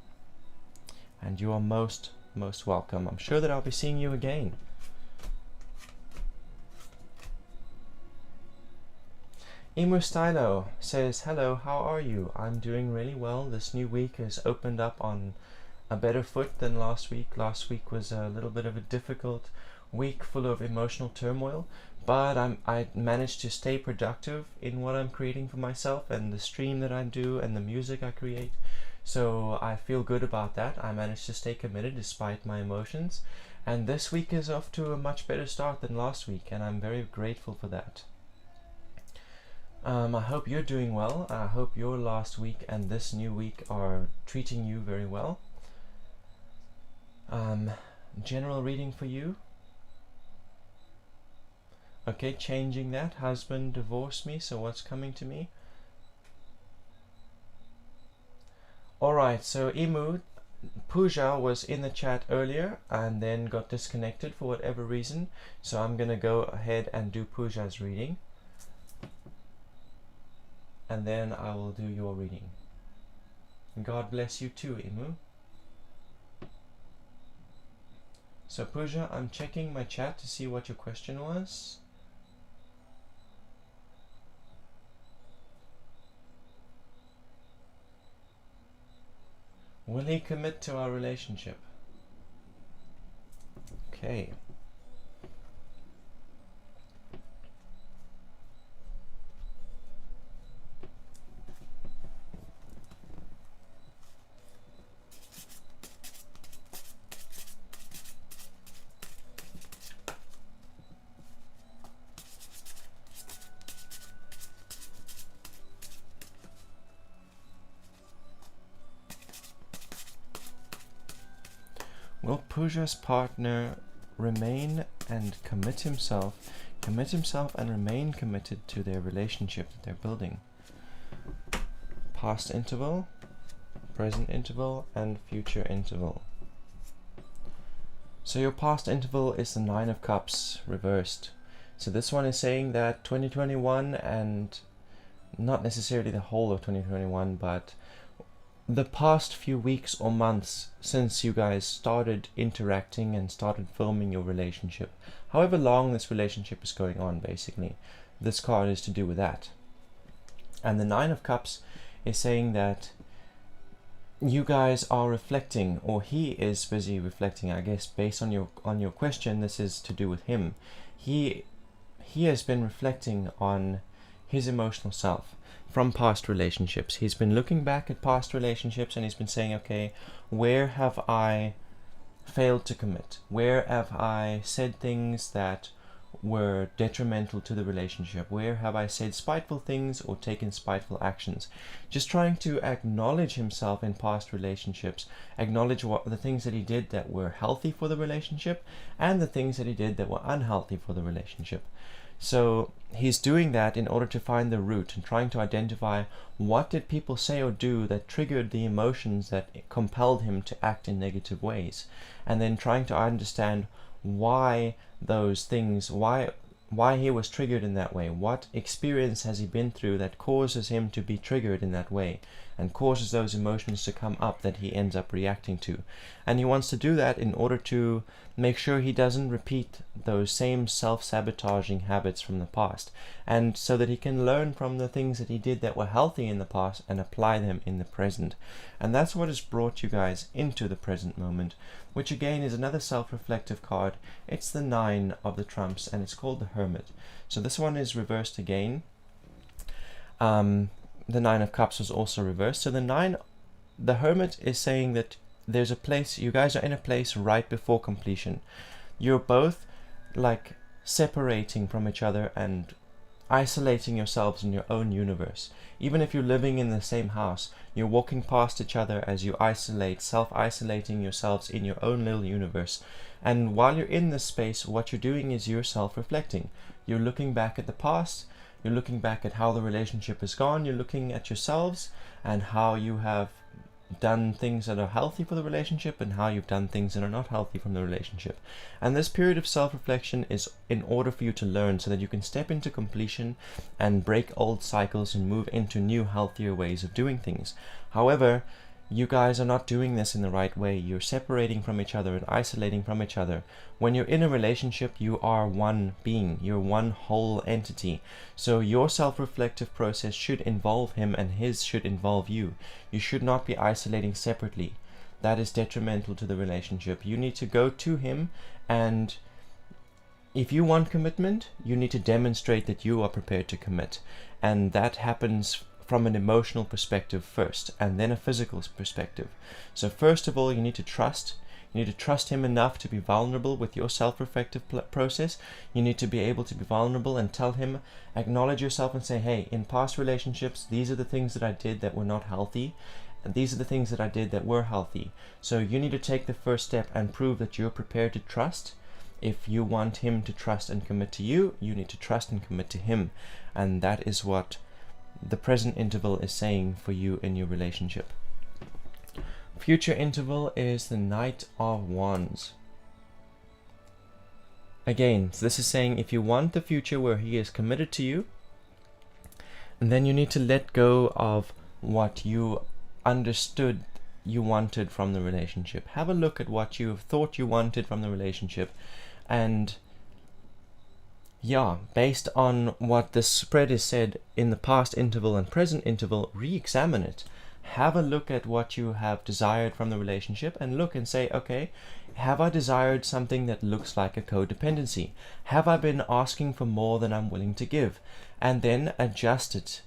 And you are most welcome. I'm sure that I'll be seeing you again. Emu Stylo says, hello, how are you? I'm doing really well. This new week has opened up on a better foot than last week. Last week was a little bit of a difficult week full of emotional turmoil, but I managed to stay productive in what I'm creating for myself and the stream that I do and the music I create. So I feel good about that. I managed to stay committed despite my emotions, and this week is off to a much better start than last week, and I'm very grateful for that. I hope you're doing well. I hope your last week and this new week are treating you very well. General reading for you. Okay, changing that. Husband divorced me, so what's coming to me? Alright, so Emu, Pooja was in the chat earlier and then got disconnected for whatever reason, so I'm going to go ahead and do Pooja's reading, and then I will do your reading. God bless you too, Emu. So Pooja, I'm checking my chat to see what your question was. Will he commit to our relationship? Okay. Will Pooja's partner remain and commit himself and remain committed to their relationship that they're building? Past interval, present interval, and future interval. So your past interval is the 9 of Cups reversed. So this one is saying that 2021, and not necessarily the whole of 2021, but the past few weeks or months since you guys started interacting and started filming your relationship, however long this relationship is going on, basically, this card is to do with that. And the 9 of Cups is saying that you guys are reflecting, or he is busy reflecting. I guess based on your question, this is to do with him. He has been reflecting on his emotional self from past relationships. He's been looking back at past relationships and he's been saying, okay, where have I failed to commit? Where have I said things that were detrimental to the relationship? Where have I said spiteful things or taken spiteful actions? Just trying to acknowledge himself in past relationships, acknowledge what the things that he did that were healthy for the relationship and the things that he did that were unhealthy for the relationship. So he's doing that in order to find the root and trying to identify what did people say or do that triggered the emotions that compelled him to act in negative ways, and then trying to understand why those things, why he was triggered in that way. What experience has he been through that causes him to be triggered in that way and causes those emotions to come up that he ends up reacting to. And he wants to do that in order to make sure he doesn't repeat those same self-sabotaging habits from the past, and so that he can learn from the things that he did that were healthy in the past and apply them in the present. And that's what has brought you guys into the present moment, which again is another self-reflective card. It's the 9 of the trumps and it's called the Hermit. So this one is reversed again. The 9 of Cups was also reversed. So the Hermit is saying that there's a place, you guys are in a place right before completion. You're both like separating from each other and isolating yourselves in your own universe. Even if you're living in the same house, you're walking past each other as you isolate, self-isolating yourselves in your own little universe. And while you're in this space, what you're doing is you're self-reflecting. You're looking back at the past, you're looking back at how the relationship has gone, you're looking at yourselves and how you have done things that are healthy for the relationship and how you've done things that are not healthy from the relationship. And this period of self-reflection is in order for you to learn so that you can step into completion and break old cycles and move into new, healthier ways of doing things. However, you guys are not doing this in the right way. You're separating from each other and isolating from each other. When you're in a relationship, you are one being. You're one whole entity. So your self-reflective process should involve him and his should involve you. You should not be isolating separately. That is detrimental to the relationship. You need to go to him, and if you want commitment, you need to demonstrate that you are prepared to commit. And that happens from an emotional perspective first, and then a physical perspective. So first of all, you need to trust. You need to trust him enough to be vulnerable with your self-reflective process. You need to be able to be vulnerable and tell him, acknowledge yourself and say, hey, in past relationships, these are the things that I did that were not healthy, and these are the things that I did that were healthy. So you need to take the first step and prove that you're prepared to trust. If you want him to trust and commit to you, you need to trust and commit to him. And that is what the present interval is saying for you in your relationship. Future interval is the Knight of Wands. Again, so this is saying if you want the future where he is committed to you, and then you need to let go of what you understood you wanted from the relationship. Have a look at what you thought you wanted from the relationship, and based on what the spread is said in the past interval and present interval, re-examine it. Have a look at what you have desired from the relationship and look and say, okay, have I desired something that looks like a codependency? Have I been asking for more than I'm willing to give? And then adjust it.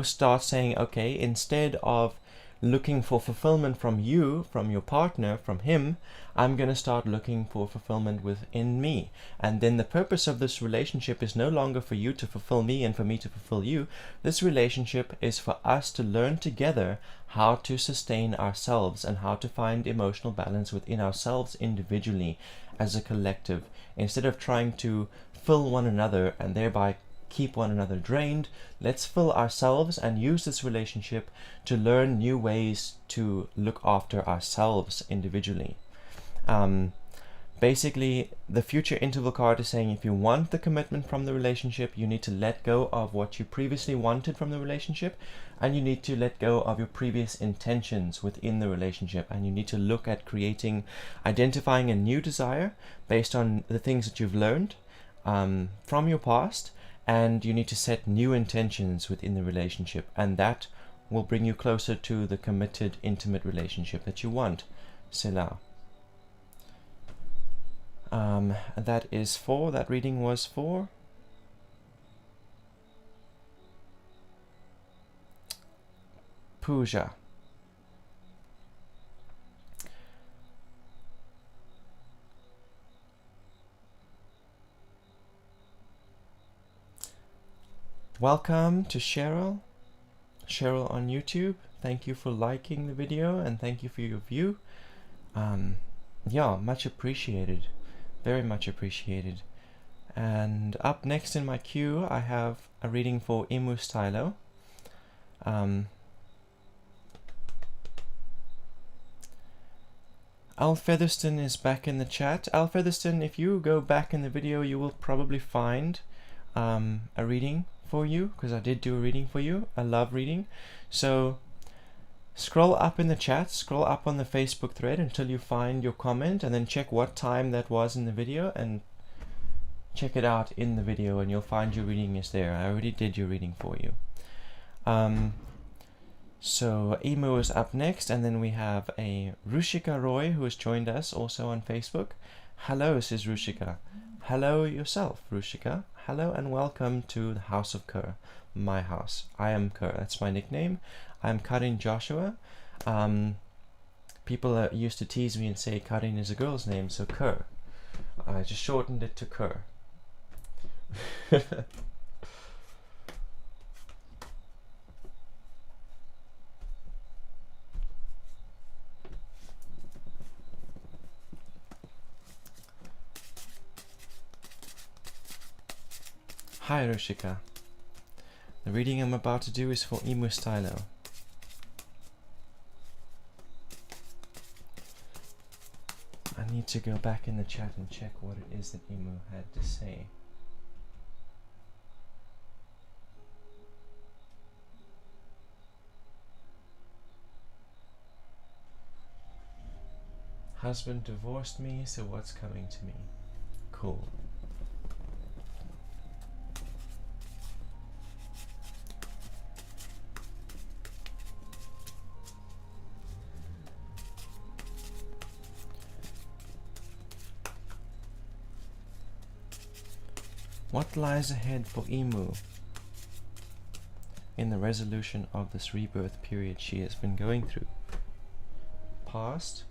Start saying, okay, instead of looking for fulfillment from you, from your partner, from him, I'm going to start looking for fulfillment within me. And then the purpose of this relationship is no longer for you to fulfill me and for me to fulfill you. This relationship is for us to learn together how to sustain ourselves and how to find emotional balance within ourselves individually as a collective, instead of trying to fill one another and thereby keep one another drained. Let's fill ourselves and use this relationship to learn new ways to look after ourselves individually. Basically, the future interval card is saying if you want the commitment from the relationship, you need to let go of what you previously wanted from the relationship, and you need to let go of your previous intentions within the relationship, and you need to look at identifying a new desire based on the things that you've learned from your past, and you need to set new intentions within the relationship, and that will bring you closer to the committed, intimate relationship that you want. Selah. That reading was for puja. Welcome to Cheryl on YouTube. Thank you for liking the video and thank you for your view. Yeah, much appreciated, very much appreciated. And up next in my queue I have a reading for Imu Stylo. Al Featherston is back in the chat. Al Featherston, if you go back in the video you will probably find a reading for you, because I did do a reading for you. I love reading. So scroll up in the chat, scroll up on the Facebook thread until you find your comment, and then check what time that was in the video and check it out in the video and you'll find your reading is there. I already did your reading for you. So Emu is up next, and then we have a Rushika Roy who has joined us also on Facebook. Hello, says Rushika. Hello yourself, Rushika. Hello and welcome to the House of Kerr, my house. I am Kerr, that's my nickname. I'm Karin Joshua. People used to tease me and say Karin is a girl's name, so Kerr. I just shortened it to Kerr. Hi Rushika. The reading I'm about to do is for Imu Stylo. I need to go back in the chat and check what it is that Imu had to say. Husband divorced me, so what's coming to me? Cool. What lies ahead for Imu in the resolution of this rebirth period she has been going through? Past,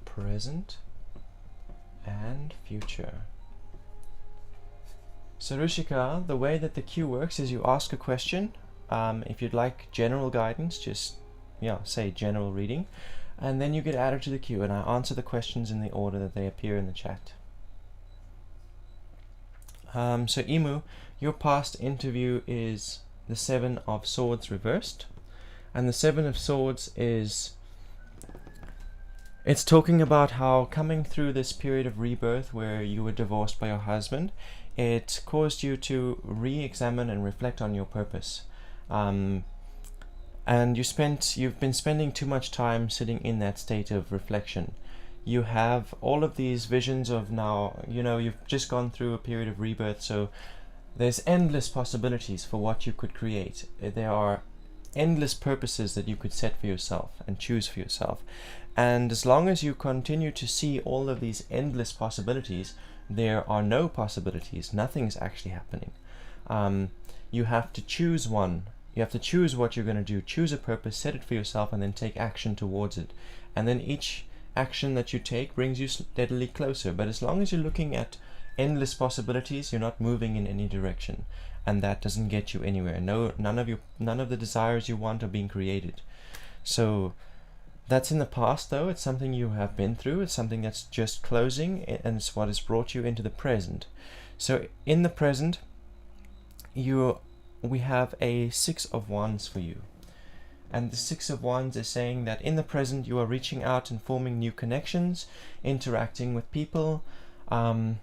present, and future. So Rushika, the way that the queue works is you ask a question. If you'd like general guidance, just say general reading, and then you get added to the queue, and I answer the questions in the order that they appear in the chat. So Imu, your past interview is the Seven of Swords reversed, and the Seven of Swords is, it's talking about how coming through this period of rebirth where you were divorced by your husband, it caused you to re-examine and reflect on your purpose. And you've been spending too much time sitting in that state of reflection. You have all of these visions of now, you've just gone through a period of rebirth, so there's endless possibilities for what you could create. There are endless purposes that you could set for yourself and choose for yourself. And as long as you continue to see all of these endless possibilities, there are no possibilities. Nothing's actually happening. You have to choose one. You have to choose what you're going to do. Choose a purpose, set it for yourself, and then take action towards it. And then each action that you take brings you steadily closer. But as long as you're looking at endless possibilities, you're not moving in any direction, and that doesn't get you anywhere. None of the desires you want are being created. So that's in the past, though. It's something you have been through. It's something that's just closing, and it's what has brought you into the present. So in the present, we have a Six of Wands for you. And the Six of Wands is saying that in the present you are reaching out and forming new connections, interacting with people, and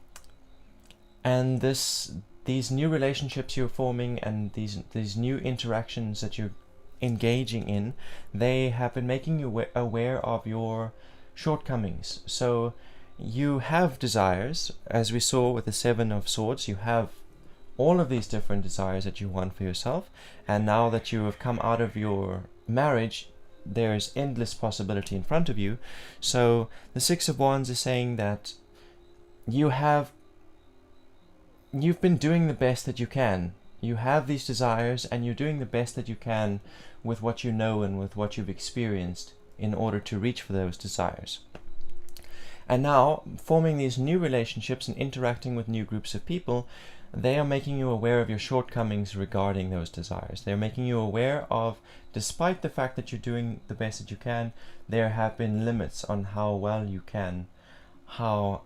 these new relationships you're forming and these new interactions that you're engaging in, they have been making you aware of your shortcomings. So you have desires, as we saw with the Seven of Swords. You have all of these different desires that you want for yourself, and now that you have come out of your marriage, there's endless possibility in front of you. So the Six of Wands is saying that you've been doing the best that you can. You have these desires and you're doing the best that you can with what you know and with what you've experienced in order to reach for those desires. And now, forming these new relationships and interacting with new groups of people, they are making you aware of your shortcomings regarding those desires. They're making you aware of, despite the fact that you're doing the best that you can, there have been limits on how well you can, how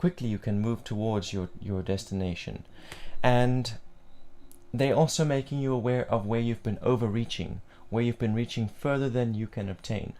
quickly you can move towards your destination. And they're also making you aware of where you've been overreaching, where you've been reaching further than you can obtain.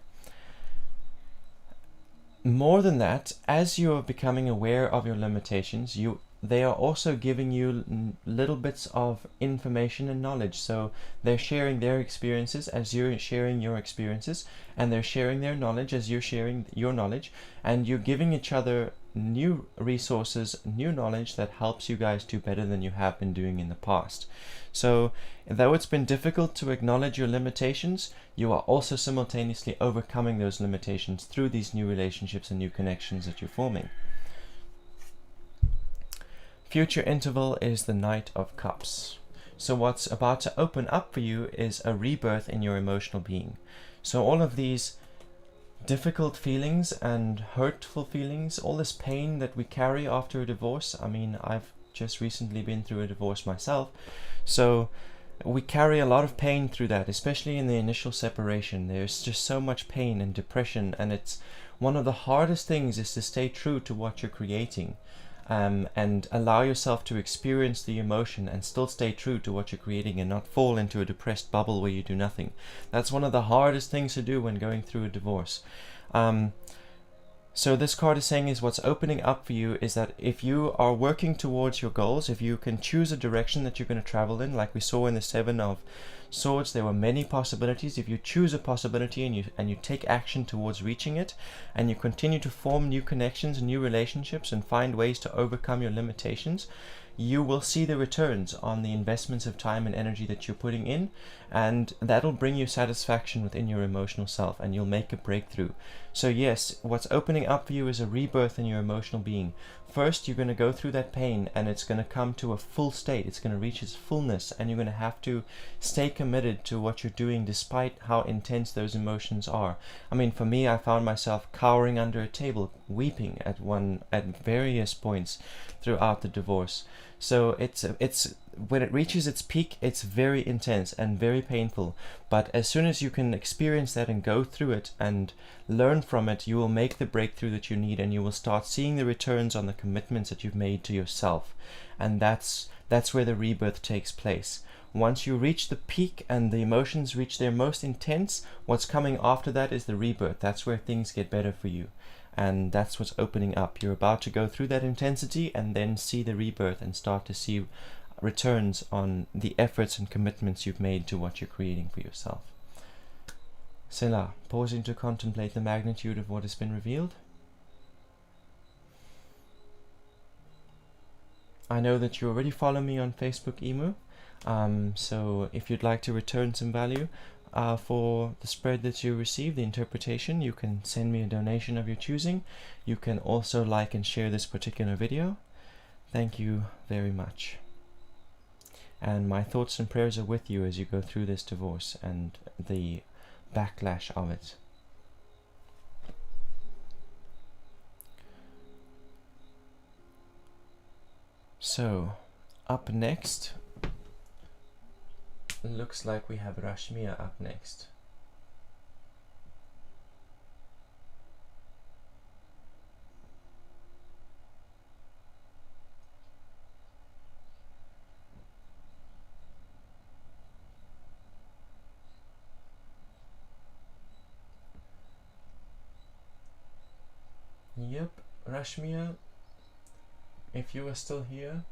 More than that, as you're becoming aware of your limitations, they are also giving you little bits of information and knowledge. So they're sharing their experiences as you're sharing your experiences, and they're sharing their knowledge as you're sharing your knowledge, and you're giving each other new resources, new knowledge that helps you guys do better than you have been doing in the past. So though it's been difficult to acknowledge your limitations, you are also simultaneously overcoming those limitations through these new relationships and new connections that you're forming. Future interval is the Knight of Cups. So what's about to open up for you is a rebirth in your emotional being. So all of these difficult feelings and hurtful feelings, all this pain that we carry after a divorce. I mean, I've just recently been through a divorce myself. So we carry a lot of pain through that, especially in the initial separation. There's just so much pain and depression, and it's one of the hardest things is to stay true to what you're creating. And allow yourself to experience the emotion and still stay true to what you're creating and not fall into a depressed bubble where you do nothing. That's one of the hardest things to do when going through a divorce. So this card is saying is what's opening up for you is that if you are working towards your goals, if you can choose a direction that you're going to travel in, like we saw in the Seven of Swords, there were many possibilities. If you choose a possibility and you take action towards reaching it, and you continue to form new connections, new relationships, and find ways to overcome your limitations, you will see the returns on the investments of time and energy that you're putting in, and that'll bring you satisfaction within your emotional self, and you'll make a breakthrough. So yes, what's opening up for you is a rebirth in your emotional being. First, you're going to go through that pain, and it's going to come to a full state. It's going to reach its fullness, and you're going to have to stay committed to what you're doing despite how intense those emotions are. I mean, for me, I found myself cowering under a table, weeping at various points throughout the divorce. So it's when it reaches its peak, it's very intense and very painful. But as soon as you can experience that and go through it and learn from it, you will make the breakthrough that you need, and you will start seeing the returns on the commitments that you've made to yourself. And that's where the rebirth takes place. Once you reach the peak and the emotions reach their most intense, what's coming after that is the rebirth. That's where things get better for you. And that's what's opening up. You're about to go through that intensity and then see the rebirth and start to see returns on the efforts and commitments you've made to what you're creating for yourself. Selah, pausing to contemplate the magnitude of what has been revealed. I know that you already follow me on Facebook, Emu. So if you'd like to return some value for the spread that you receive, the interpretation, you can send me a donation of your choosing. You can also like and share this particular video. Thank you very much. And my thoughts and prayers are with you as you go through this divorce and the backlash of it. So, up next, looks like we have Rajni up next. Yep, Rajni, if you are still here,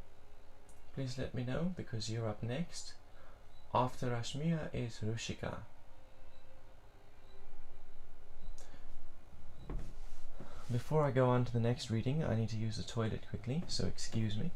please let me know, because you're up next. After Rajni is Rushika. Before I go on to the next reading, I need to use the toilet quickly, so excuse me.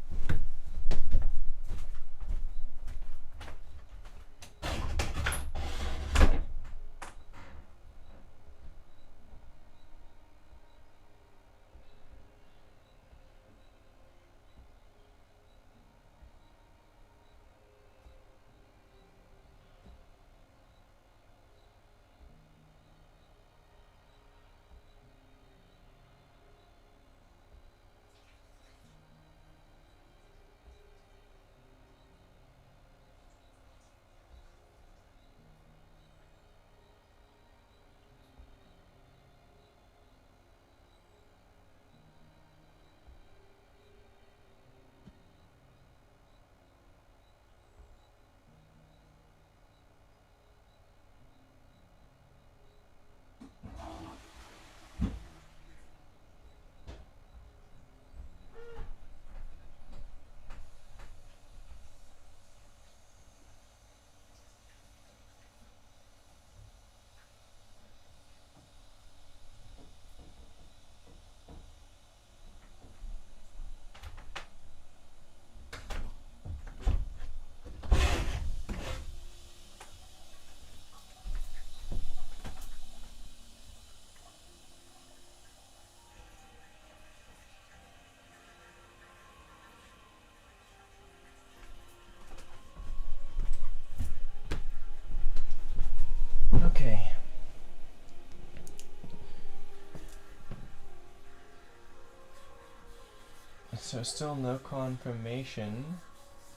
So still no confirmation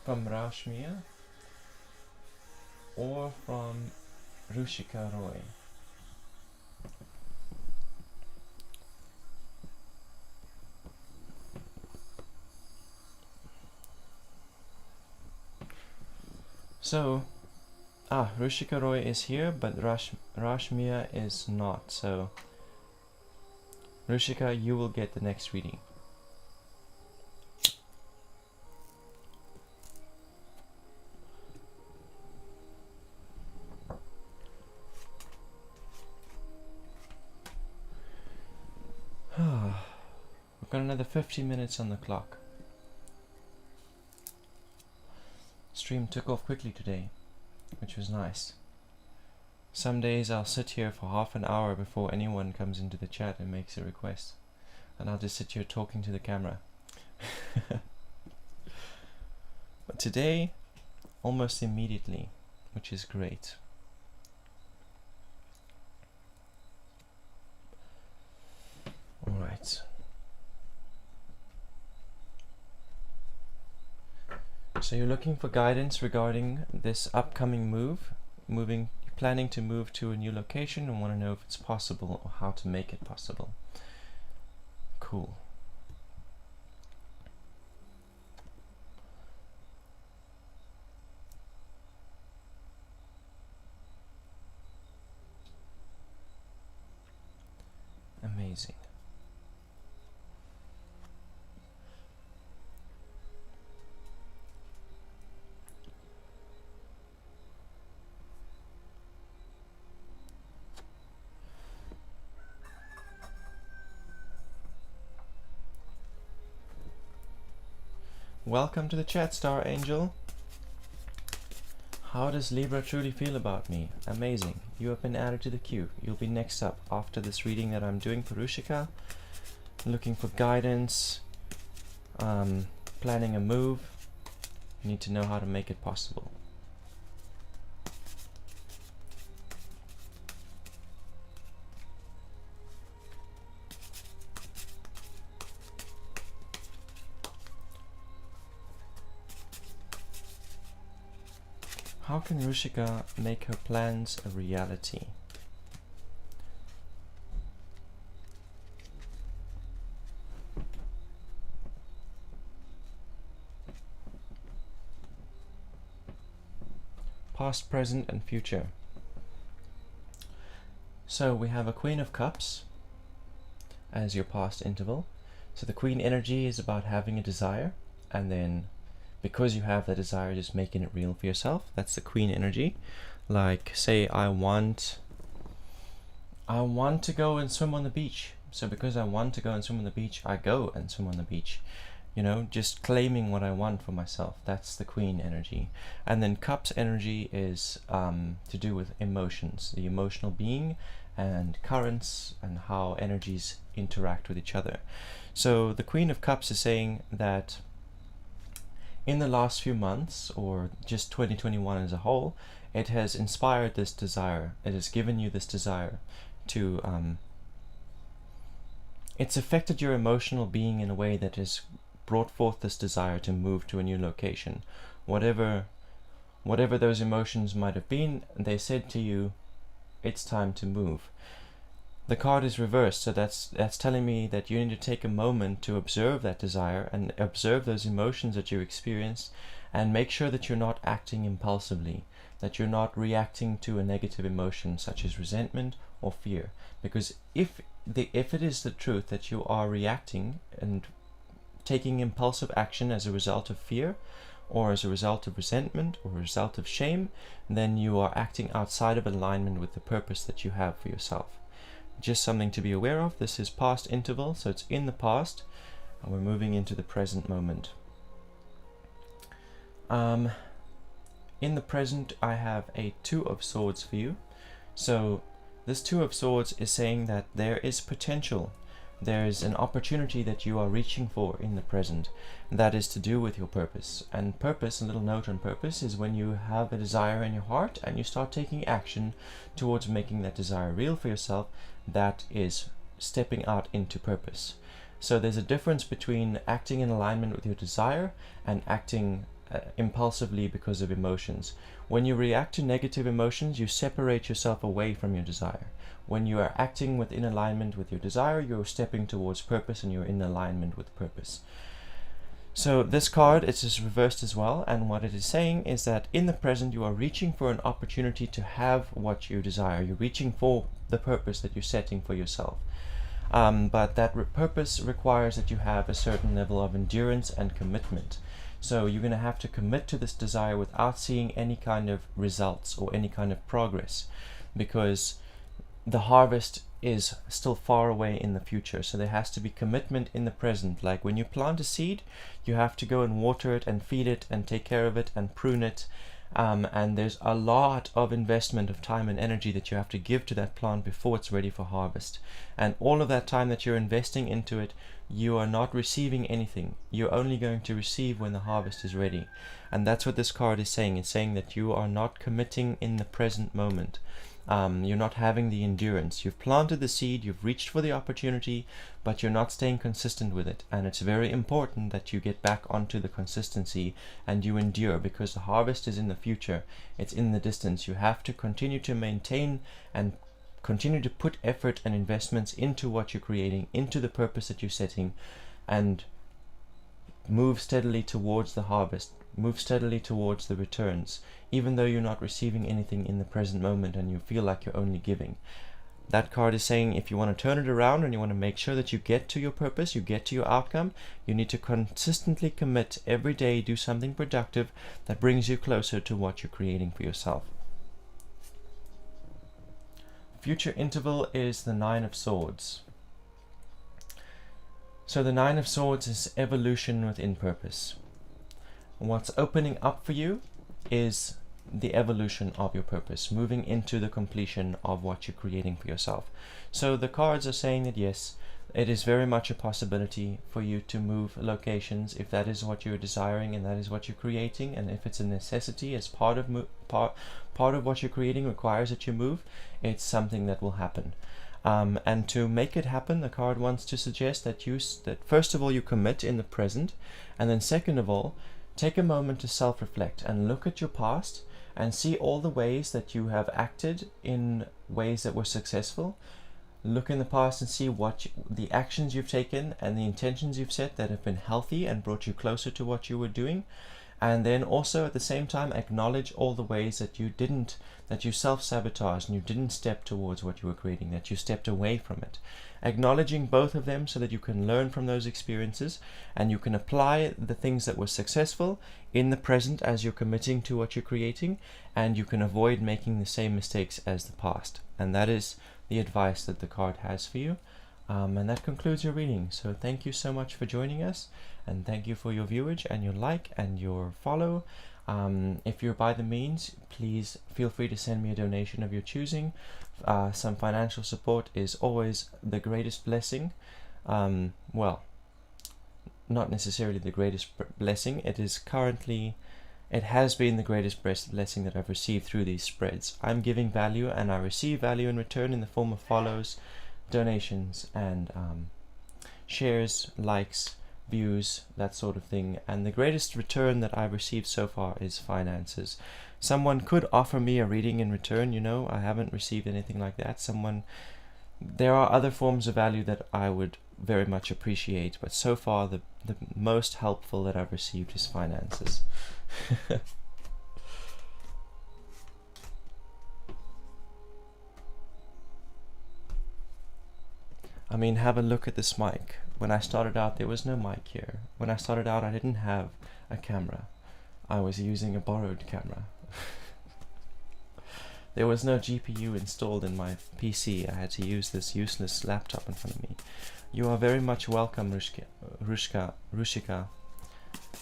from Rashmiya or from Rushika Roy. So, Rushika Roy is here, but Rashmiya is not. So, Rushika, you will get the next reading. We've got another 50 minutes on the clock. Stream took off quickly today, which was nice. Some days I'll sit here for half an hour before anyone comes into the chat and makes a request, and I'll just sit here talking to the camera. But today, almost immediately, which is great. Alright. So you're looking for guidance regarding this upcoming move, planning to move to a new location and want to know if it's possible or how to make it possible. Cool. Amazing. Welcome to the chat, Star Angel. How does Libra truly feel about me? Amazing. You have been added to the queue. You'll be next up after this reading that I'm doing for Rushika. Looking for guidance, planning a move. You need to know how to make it possible. How can Rushika make her plans a reality? Past, present, and future. So we have a Queen of Cups as your past interval. So the Queen energy is about having a desire, and then because you have that desire, just making it real for yourself. That's the Queen energy. Like, say I want to go and swim on the beach. So because I want to go and swim on the beach, I go and swim on the beach. You know, just claiming what I want for myself. That's the Queen energy. And then Cups energy is to do with emotions, the emotional being and currents and how energies interact with each other. So the Queen of Cups is saying that in the last few months, or just 2021 as a whole, it has inspired this desire. It has given you this desire to it's affected your emotional being in a way that has brought forth this desire to move to a new location. Whatever those emotions might have been, they said to you, it's time to move. The card is reversed, so that's telling me that you need to take a moment to observe that desire and observe those emotions that you experienced, and make sure that you're not acting impulsively, that you're not reacting to a negative emotion such as resentment or fear. Because if it is the truth that you are reacting and taking impulsive action as a result of fear, or as a result of resentment, or a result of shame, then you are acting outside of alignment with the purpose that you have for yourself. Just something to be aware of. This is past interval, so it's in the past, and we're moving into the present moment. In the present, I have a Two of Swords for you. So this Two of Swords is saying that there is potential. There is an opportunity that you are reaching for in the present. That is to do with your purpose. And purpose, a little note on purpose, is when you have a desire in your heart and you start taking action towards making that desire real for yourself. That is stepping out into purpose. So there's a difference between acting in alignment with your desire and acting impulsively because of emotions. When you react to negative emotions, you separate yourself away from your desire. When you are acting within alignment with your desire, you're stepping towards purpose and you're in alignment with purpose. So this card, it is reversed as well, and what it is saying is that in the present you are reaching for an opportunity to have what you desire. You're reaching for the purpose that you're setting for yourself. But that purpose requires that you have a certain level of endurance and commitment. So you're going to have to commit to this desire without seeing any kind of results or any kind of progress, because the harvest is still far away in the future. So there has to be commitment in the present. Like when you plant a seed, you have to go and water it and feed it and take care of it and prune it. And there's a lot of investment of time and energy that you have to give to that plant before it's ready for harvest. And all of that time that you're investing into it, you are not receiving anything. You're only going to receive when the harvest is ready. And that's what this card is saying. It's saying that you are not committing in the present moment. You're not having the endurance. You've planted the seed, you've reached for the opportunity, but you're not staying consistent with it. And it's very important that you get back onto the consistency and you endure, because the harvest is in the future. It's in the distance. You have to continue to maintain and continue to put effort and investments into what you're creating, into the purpose that you're setting, and move steadily towards the harvest. Move steadily towards the returns, even though you're not receiving anything in the present moment and you feel like you're only giving. That card is saying if you want to turn it around and you want to make sure that you get to your purpose, you get to your outcome, you need to consistently commit every day, do something productive that brings you closer to what you're creating for yourself. Future interval is the Nine of Swords. So the Nine of Swords is evolution within purpose. What's opening up for you is the evolution of your purpose, moving into the completion of what you're creating for yourself. So the cards are saying that yes, it is very much a possibility for you to move locations if that is what you're desiring and that is what you're creating, and if it's a necessity as part of what you're creating requires that you move, it's something that will happen. And to make it happen, the card wants to suggest that that first of all you commit in the present, and then second of all, take a moment to self-reflect and look at your past and see all the ways that you have acted in ways that were successful. Look in the past and see what the actions you've taken and the intentions you've set that have been healthy and brought you closer to what you were doing. And then also at the same time acknowledge all the ways that you self-sabotaged and you didn't step towards what you were creating, that you stepped away from it. Acknowledging both of them so that you can learn from those experiences and you can apply the things that were successful in the present as you're committing to what you're creating, and you can avoid making the same mistakes as the past. And that is the advice that the card has for you. And that concludes your reading. So thank you so much for joining us, and thank you for your viewage and your like and your follow. If you're by the means, please feel free to send me a donation of your choosing. Some financial support is always the greatest blessing. Well, not necessarily the greatest blessing. It has been the greatest blessing that I've received through these spreads. I'm giving value and I receive value in return in the form of follows, donations, and shares, likes, views, that sort of thing. And the greatest return that I've received so far is finances. Someone could offer me a reading in return, I haven't received anything like that. There are other forms of value that I would very much appreciate, but so far the most helpful that I've received is finances. I mean, have a look at this mic. When I started out, there was no mic here. When I started out, I didn't have a camera. I was using a borrowed camera. There was no GPU installed in my PC. I had to use this useless laptop in front of me. You are very much welcome, Rushika.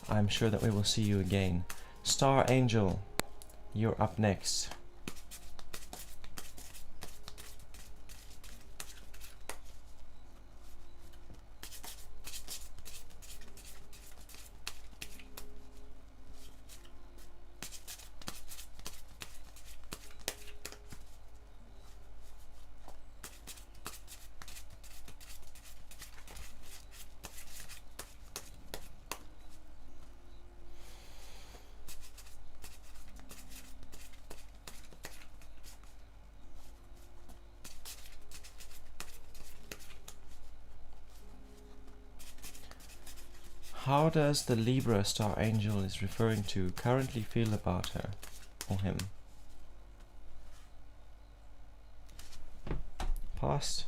I'm sure that we will see you again. Star Angel, you're up next. How does the Libra star angel is referring to currently feel about her or him? Past,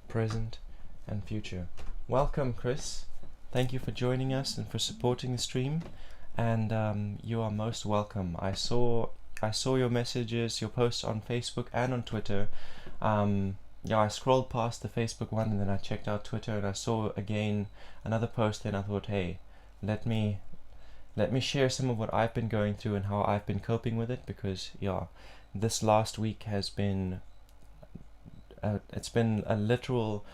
present, and future. Welcome, Chris. Thank you for joining us and for supporting the stream. And you are most welcome. I saw your messages, your posts on Facebook and on Twitter. Yeah, I scrolled past the Facebook one and then I checked out Twitter and I saw again another post and I thought, hey, let me share some of what I've been going through and how I've been coping with it, because yeah, this last week has been it's been a literal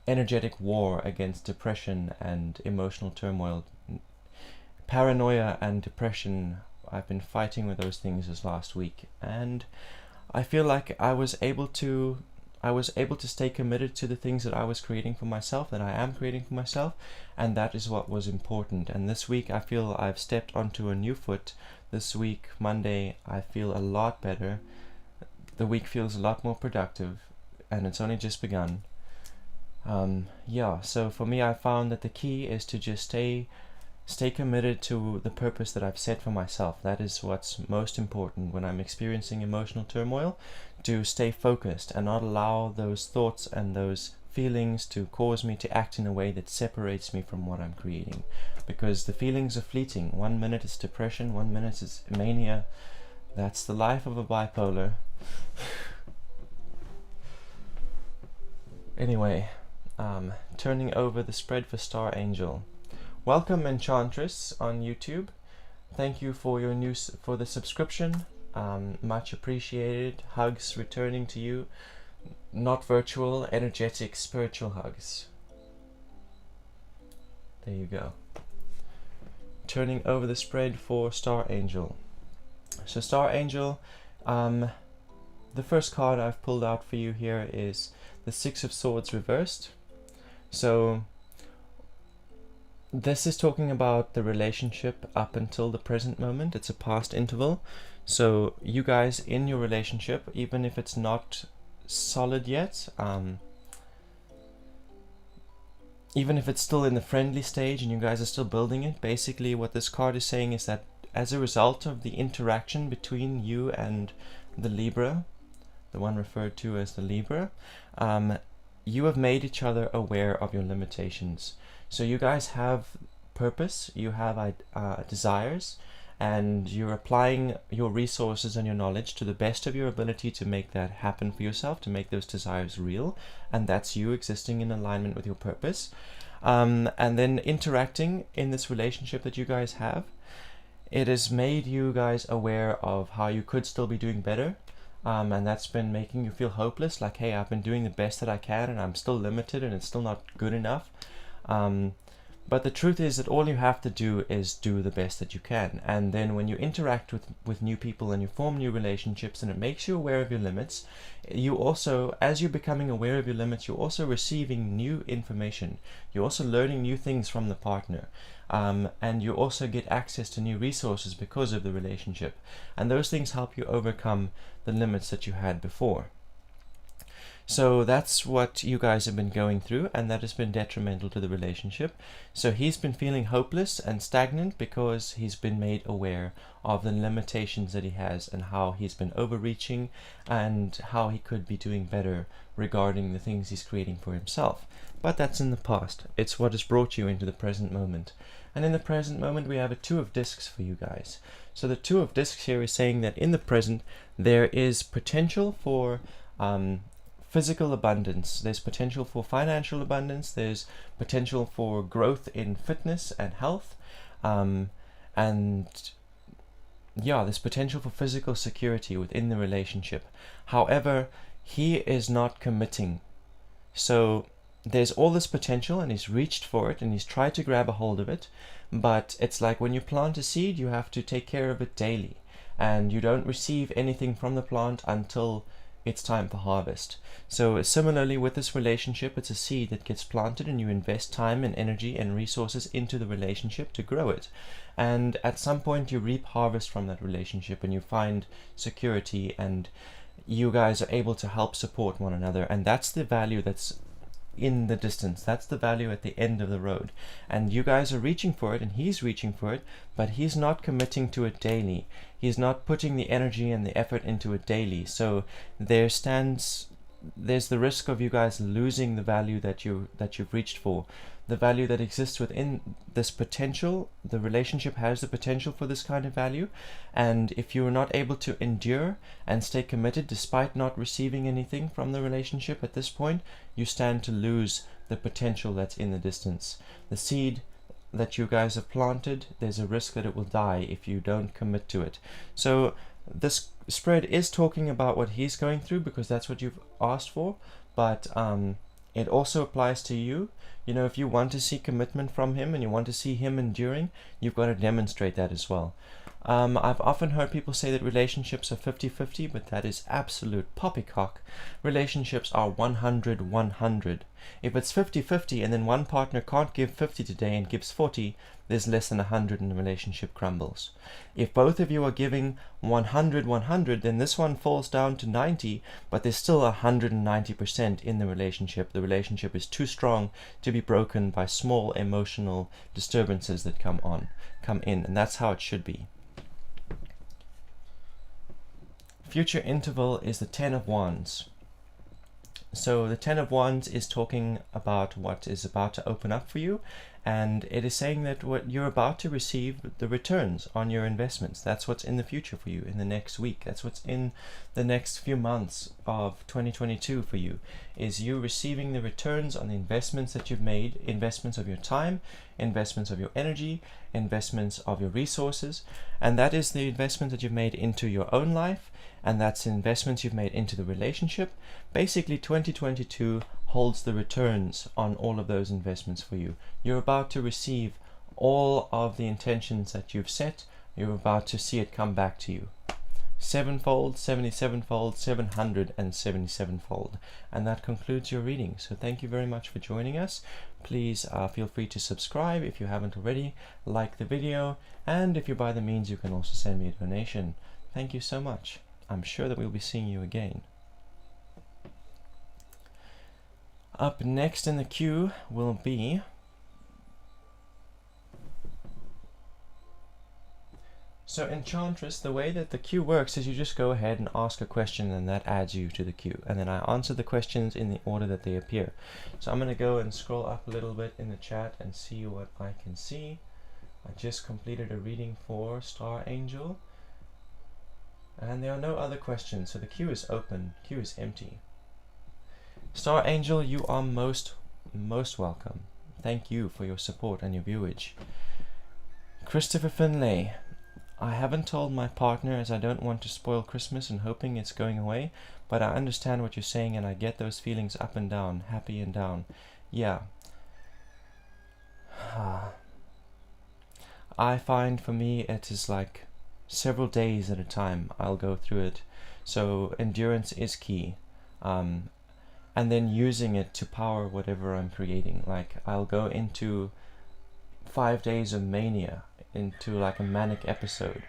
energetic war against depression and emotional turmoil. Paranoia and depression, I've been fighting with those things this last week, and I feel like I was able to stay committed to the things that I was creating for myself, that I am creating for myself, and that is what was important. And this week I feel I've stepped onto a new foot. This week, Monday, I feel a lot better. The week feels a lot more productive, and it's only just begun. Yeah, so for me, I found that the key is to just stay committed to the purpose that I've set for myself. That is what's most important when I'm experiencing emotional turmoil, to stay focused and not allow those thoughts and those feelings to cause me to act in a way that separates me from what I'm creating. Because the feelings are fleeting. 1 minute it's depression, 1 minute it's mania. That's the life of a bipolar. Anyway, turning over the spread for Star Angel. Welcome, Enchantress on YouTube. Thank you for for the subscription. Much appreciated. Hugs returning to you. Not virtual, energetic, spiritual hugs. There you go. Turning over the spread for Star Angel. So Star Angel, the first card I've pulled out for you here is the Six of Swords reversed. So this is talking about the relationship up until the present moment. It's a past interval. So you guys in your relationship, even if it's not solid yet, even if it's still in the friendly stage and you guys are still building it, basically what this card is saying is that as a result of the interaction between you and the Libra, the one referred to as the Libra, you have made each other aware of your limitations. So you guys have purpose, you have desires, and you're applying your resources and your knowledge to the best of your ability to make that happen for yourself, to make those desires real, and that's you existing in alignment with your purpose. And then interacting in this relationship that you guys have, it has made you guys aware of how you could still be doing better. And that's been making you feel hopeless, like, hey, I've been doing the best that I can and I'm still limited and it's still not good enough. But the truth is that all you have to do is do the best that you can. And then when you interact with new people and you form new relationships and it makes you aware of your limits, you also, as you're becoming aware of your limits, you're also receiving new information. You're also learning new things from the partner. And you also get access to new resources because of the relationship. And those things help you overcome the limits that you had before. So that's what you guys have been going through, and that has been detrimental to the relationship. So he's been feeling hopeless and stagnant because he's been made aware of the limitations that he has and how he's been overreaching and how he could be doing better regarding the things he's creating for himself. But that's in the past. It's what has brought you into the present moment. And in the present moment we have a Two of Discs for you guys. So the Two of Discs here is saying that in the present there is potential for physical abundance, there's potential for financial abundance, there's potential for growth in fitness and health, and yeah, there's potential for physical security within the relationship. However, he is not committing. So there's all this potential and he's reached for it and he's tried to grab a hold of it, but it's like when you plant a seed, you have to take care of it daily, and you don't receive anything from the plant until it's time for harvest. So similarly with this relationship, it's a seed that gets planted and you invest time and energy and resources into the relationship to grow it. And at some point you reap harvest from that relationship and you find security and you guys are able to help support one another. And that's the value that's in the distance. That's the value at the end of the road. And you guys are reaching for it, and he's reaching for it, but he's not committing to it daily. He's not putting the energy and the effort into it daily. So there's the risk of you guys losing the value that you've reached for. The value that exists within this potential. The relationship has the potential for this kind of value, and if you're not able to endure and stay committed despite not receiving anything from the relationship at this point, you stand to lose the potential that's in the distance. The seed that you guys have planted, there's a risk that it will die if you don't commit to it. So this spread is talking about what he's going through, because that's what you've asked for, but it also applies to you. You know, if you want to see commitment from him and you want to see him enduring, you've got to demonstrate that as well. I've often heard people say that relationships are 50-50, but that is absolute poppycock. Relationships are 100-100. If it's 50-50 and then one partner can't give 50 today and gives 40, there's less than 100 and the relationship crumbles. If both of you are giving 100-100, then this one falls down to 90, but there's still 190% in the relationship. The relationship is too strong to be broken by small emotional disturbances that come in, and that's how it should be. Future interval is the 10 of Wands. So the 10 of Wands is talking about what is about to open up for you, and it is saying that what you're about to receive, the returns on your investments, that's what's in the future for you in the next week. That's what's in the next few months of 2022 for you, is you receiving the returns on the investments that you've made, investments of your time, investments of your energy, investments of your resources, and that is the investment that you've made into your own life, and that's investments you've made into the relationship. Basically, 2022 holds the returns on all of those investments for you. You're about to receive all of the intentions that you've set. You're about to see it come back to you. 7-fold, 77-fold, 777-fold. And that concludes your reading. So thank you very much for joining us. Please feel free to subscribe if you haven't already, like the video, and if you by the means, you can also send me a donation. Thank you so much. I'm sure that we'll be seeing you again. Up next in the queue will be So Enchantress, the way that the queue works is you just go ahead and ask a question, and that adds you to the queue, and then I answer the questions in the order that they appear. So I'm going to go and scroll up a little bit in the chat and see what I can see. I just completed a reading for Star Angel, and there are no other questions, so the queue is open, queue is empty. Star Angel, you are most welcome. Thank you for your support and your viewage. Christopher Finlay, I haven't told my partner as I don't want to spoil Christmas and hoping it's going away, but I understand what you're saying and I get those feelings up and down, happy and down. Yeah. I find for me it is like several days at a time I'll go through it. So endurance is key. And then using it to power whatever I'm creating. Like I'll go into 5 days of mania, into like a manic episode,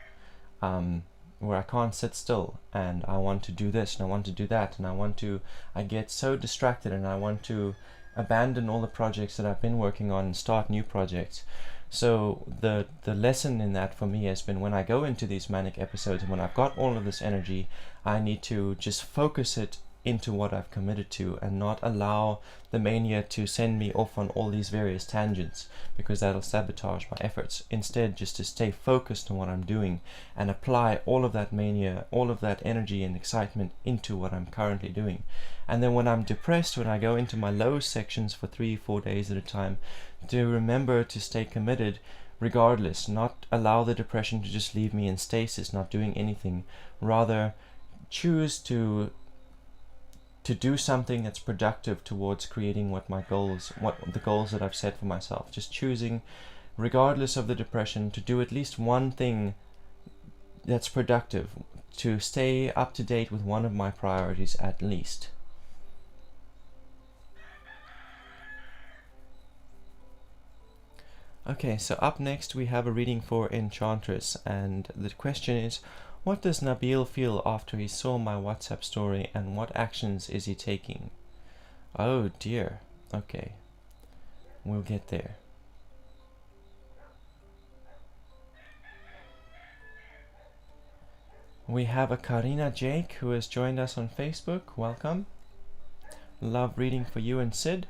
where I can't sit still and I want to do this and I want to do that and I get so distracted and I want to abandon all the projects that I've been working on and start new projects. So the lesson in that for me has been, when I go into these manic episodes and when I've got all of this energy, I need to just focus it into what I've committed to and not allow the mania to send me off on all these various tangents, because that'll sabotage my efforts. Instead, just to stay focused on what I'm doing and apply all of that mania, all of that energy and excitement into what I'm currently doing. And then when I'm depressed, when I go into my low sections for 3-4 days at a time, to remember to stay committed regardless, not allow the depression to just leave me in stasis, not doing anything, rather choose to do something that's productive towards creating what the goals that I've set for myself. Just choosing, regardless of the depression, to do at least one thing that's productive, to stay up to date with one of my priorities at least. Okay, so up next we have a reading for Enchantress, and the question is, what does Nabil feel after he saw my WhatsApp story, and what actions is he taking? Oh dear. Okay, we'll get there. We have a Karina Jake who has joined us on Facebook. Welcome. Love reading for you and Sid.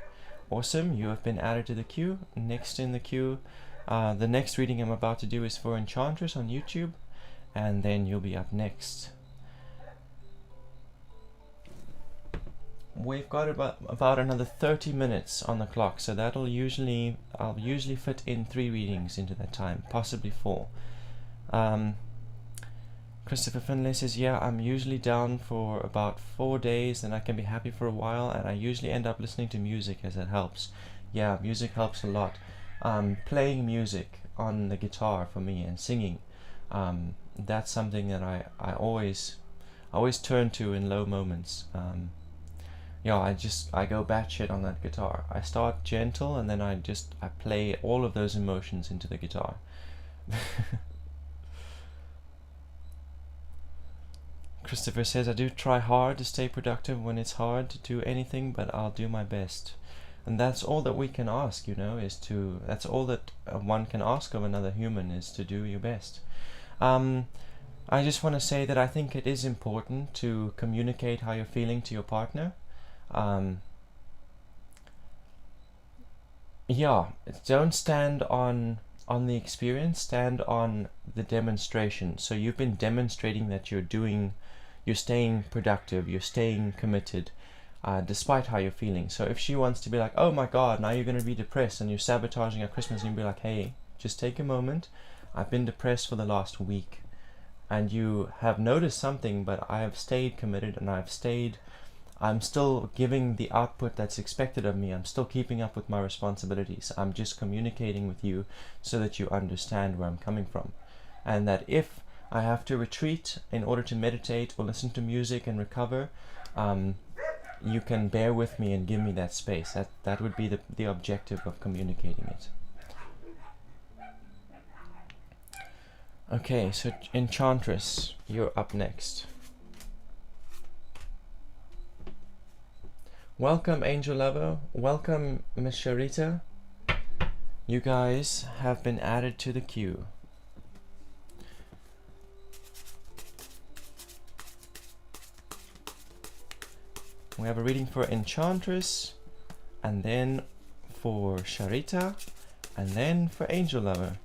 Awesome, you have been added to the queue. Next in the queue, the next reading I'm about to do is for Enchantress on YouTube, and then you'll be up next. We've got about another 30 minutes on the clock, so I'll usually fit in 3 readings into that time, possibly 4. Christopher Finlay says, yeah, I'm usually down for about 4 days, and I can be happy for a while, and I usually end up listening to music as it helps. Yeah, music helps a lot. Playing music on the guitar for me and singing, that's something that I always turn to in low moments. Yeah, I go batshit on that guitar. I start gentle, and then I play all of those emotions into the guitar. Christopher says, I do try hard to stay productive when it's hard to do anything, but I'll do my best. And that's all that we can ask, that's all that one can ask of another human, is to do your best. I just want to say that I think it is important to communicate how you're feeling to your partner. Yeah, don't stand on the experience, stand on the demonstration. So you've been demonstrating that you're staying productive, you're staying committed, despite how you're feeling. So if she wants to be like, oh my god, now you're going to be depressed and you're sabotaging our Christmas, and you be like, hey, just take a moment. I've been depressed for the last week, and you have noticed something, but I have stayed committed, and I'm still giving the output that's expected of me. I'm still keeping up with my responsibilities. I'm just communicating with you so that you understand where I'm coming from. And that if I have to retreat in order to meditate or listen to music and recover, you can bear with me and give me that space. That would be the objective of communicating it. Okay, so Enchantress, you're up next. Welcome, Angel Lover. Welcome, Miss Sharita. You guys have been added to the queue. We have a reading for Enchantress, and then for Sharita, and then for Angel Lover.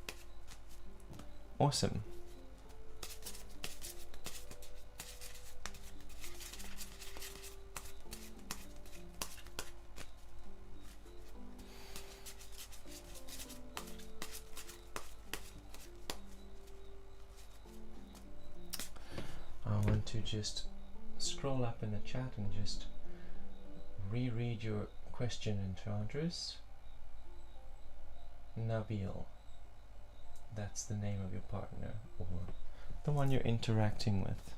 Awesome. I want to just scroll up in the chat and just reread your question, Enchantress. Nabil. That's the name of your partner, or the one you're interacting with.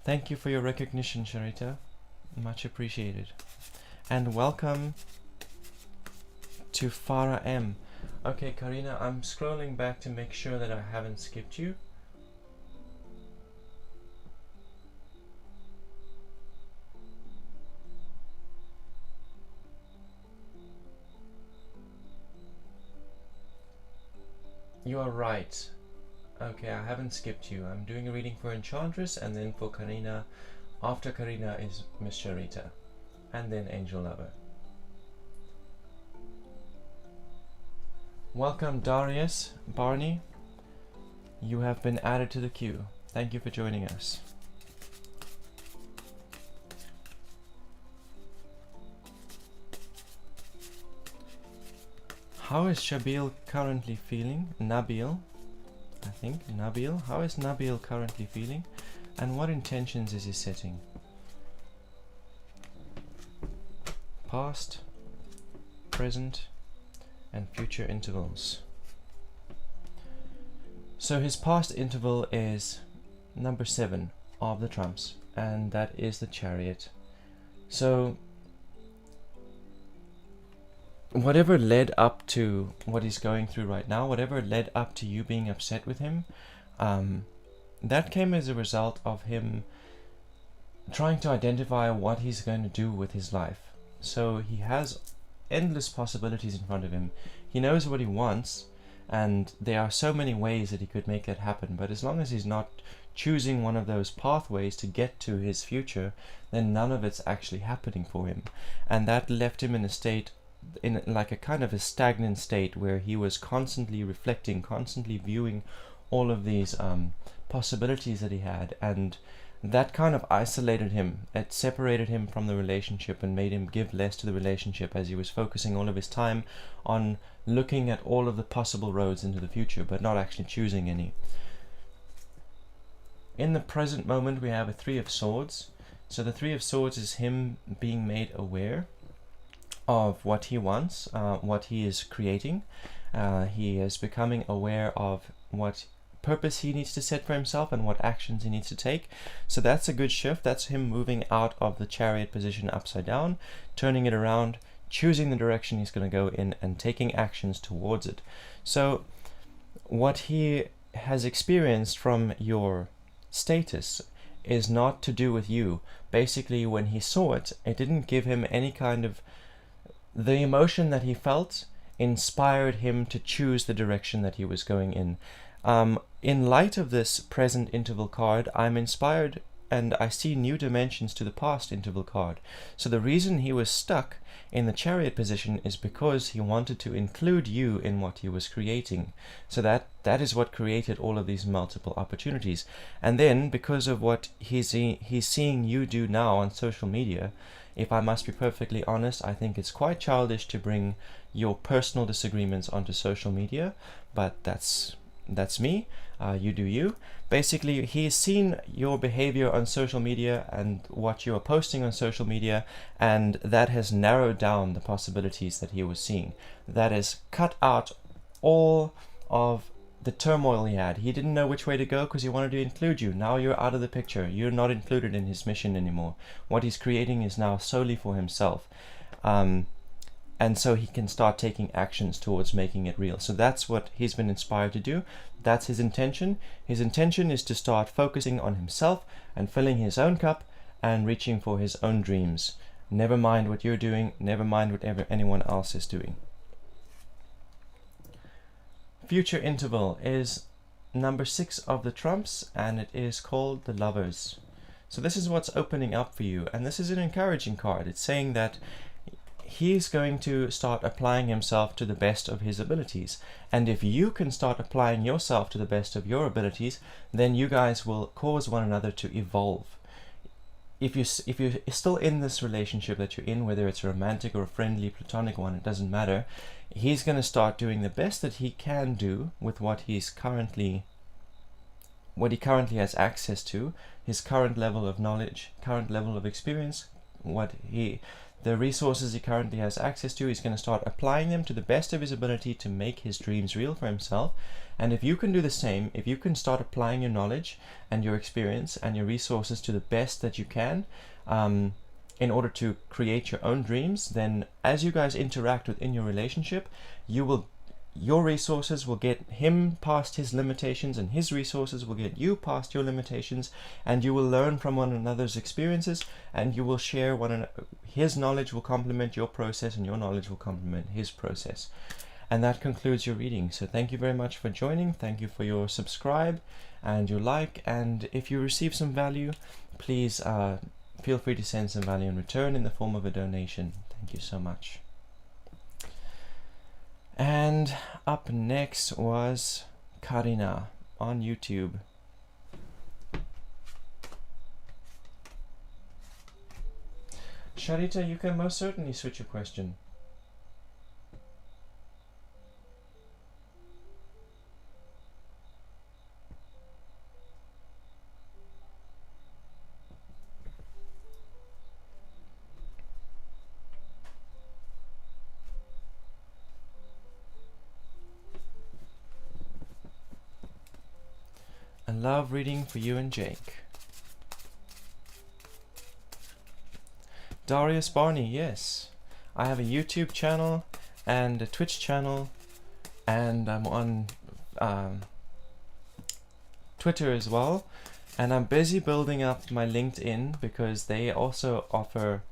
Thank you for your recognition, Sharita. Much appreciated. And welcome to Farah M. Okay, Karina, I'm scrolling back to make sure that I haven't skipped you. You are right. Okay, I haven't skipped you. I'm doing a reading for Enchantress, and then for Karina. After Karina is Miss Sharita, and then Angel Lover. Welcome, Darius Barney. You have been added to the queue. Thank you for joining us. How is Shabil currently feeling? Nabil, I think. Nabil. How is Nabil currently feeling? And what intentions is he setting? Past, present, and future intervals. So his past interval is number 7 of the trumps, and that is the Chariot. So whatever led up to what he's going through right now, whatever led up to you being upset with him, that came as a result of him trying to identify what he's going to do with his life. So he has endless possibilities in front of him. He knows what he wants, and there are so many ways that he could make that happen, but as long as he's not choosing one of those pathways to get to his future, then none of it's actually happening for him. And that left him in a state, in like a kind of a stagnant state, where he was constantly reflecting, constantly viewing all of these possibilities that he had, and that kind of isolated him. It separated him from the relationship and made him give less to the relationship, as he was focusing all of his time on looking at all of the possible roads into the future, but not actually choosing any. In the present moment, we have a Three of Swords. So the Three of Swords is him being made aware of what he wants, what he is creating. He is becoming aware of what purpose he needs to set for himself and what actions he needs to take. So that's a good shift. That's him moving out of the Chariot position upside down, turning it around, choosing the direction he's going to go in, and taking actions towards it. So what he has experienced from your status is not to do with you. Basically, when he saw it, it didn't give him any kind of... The emotion that he felt inspired him to choose the direction that he was going in. In light of this present interval card, I'm inspired and I see new dimensions to the past interval card. So the reason he was stuck in the Chariot position is because he wanted to include you in what he was creating. So that is what created all of these multiple opportunities. And then, because of what he's seeing you do now on social media, if I must be perfectly honest, I think it's quite childish to bring your personal disagreements onto social media, but that's me. You do you. Basically, he's seen your behavior on social media and what you are posting on social media, and that has narrowed down the possibilities that he was seeing. That has cut out all of the turmoil he had. He didn't know which way to go because he wanted to include you. Now you're out of the picture. You're not included in his mission anymore. What he's creating is now solely for himself. And so he can start taking actions towards making it real. So that's what he's been inspired to do. That's his intention. His intention is to start focusing on himself and filling his own cup and reaching for his own dreams. Never mind what you're doing. Never mind whatever anyone else is doing. Future interval is number 6 of the trumps, and it is called the Lovers. So this is what's opening up for you, and this is an encouraging card. It's saying that he's going to start applying himself to the best of his abilities. And if you can start applying yourself to the best of your abilities, then you guys will cause one another to evolve. If you're still in this relationship that you're in, whether it's a romantic or a friendly, platonic one, it doesn't matter. He's going to start doing the best that he can do with what he currently has access to, his current level of knowledge, current level of experience, the resources he currently has access to. He's going to start applying them to the best of his ability to make his dreams real for himself. And if you can do the same, if you can start applying your knowledge and your experience and your resources to the best that you can, in order to create your own dreams, then as you guys interact within your relationship, your resources will get him past his limitations, and his resources will get you past your limitations, and you will learn from one another's experiences, and you will share his knowledge will complement your process, and your knowledge will complement his process. And that concludes your reading. So thank you very much for joining. Thank you for your subscribe and your like, and if you receive some value, please feel free to send some value in return in the form of a donation. Thank you so much. And up next was Karina on YouTube. Sharita, you can most certainly switch your question. A love reading for you and Jake. Darius Barney, yes. I have a YouTube channel and a Twitch channel, and I'm on Twitter as well. And I'm busy building up my LinkedIn because they also offer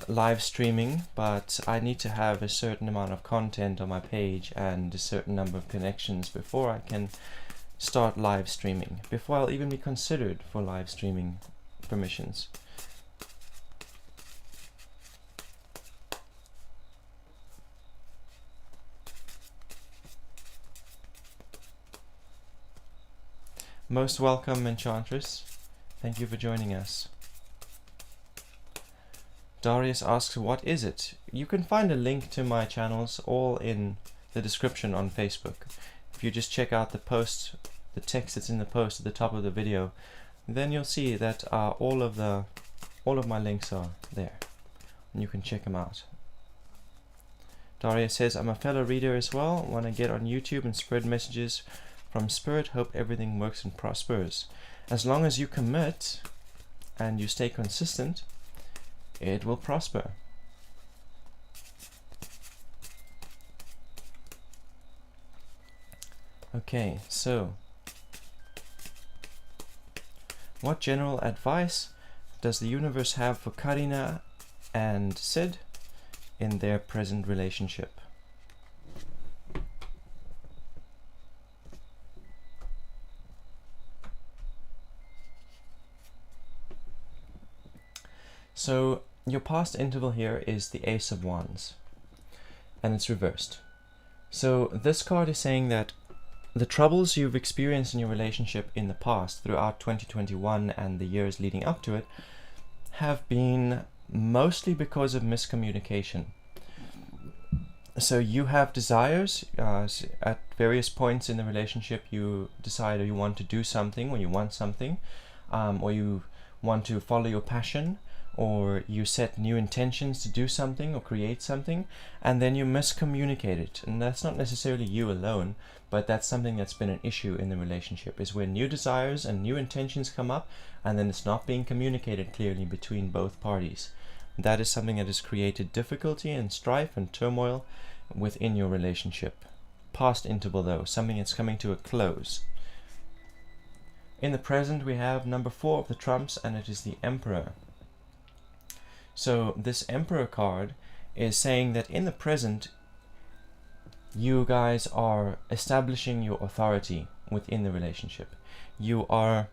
live streaming, but I need to have a certain amount of content on my page and a certain number of connections before I can start live streaming, before I'll even be considered for live streaming permissions. Most welcome, Enchantress. Thank you for joining us. Darius asks, what is it? You can find a link to my channels all in the description on Facebook. If you just check out the post, the text that's in the post at the top of the video, then you'll see that all of my links are there, and you can check them out. Darius says, I'm a fellow reader as well. Want to get on YouTube and spread messages from Spirit. Hope everything works and prospers. As long as you commit and you stay consistent, it will prosper. Okay, so what general advice does the universe have for Karina and Sid in their present relationship? So your past interval here is the Ace of Wands, and it's reversed. So this card is saying that the troubles you've experienced in your relationship in the past throughout 2021 and the years leading up to it have been mostly because of miscommunication. So you have desires at various points in the relationship. You decide you want to do something, or you want something, or you want to follow your passion, or you set new intentions to do something or create something, and then you miscommunicate it. And that's not necessarily you alone, but that's something that's been an issue in the relationship, is when new desires and new intentions come up and then it's not being communicated clearly between both parties. That is something that has created difficulty and strife and turmoil within your relationship. Past interval though, something that's coming to a close. In the present we have number 4 of the trumps, and it is the Emperor. So this Emperor card is saying that in the present, you guys are establishing your authority within the relationship. You're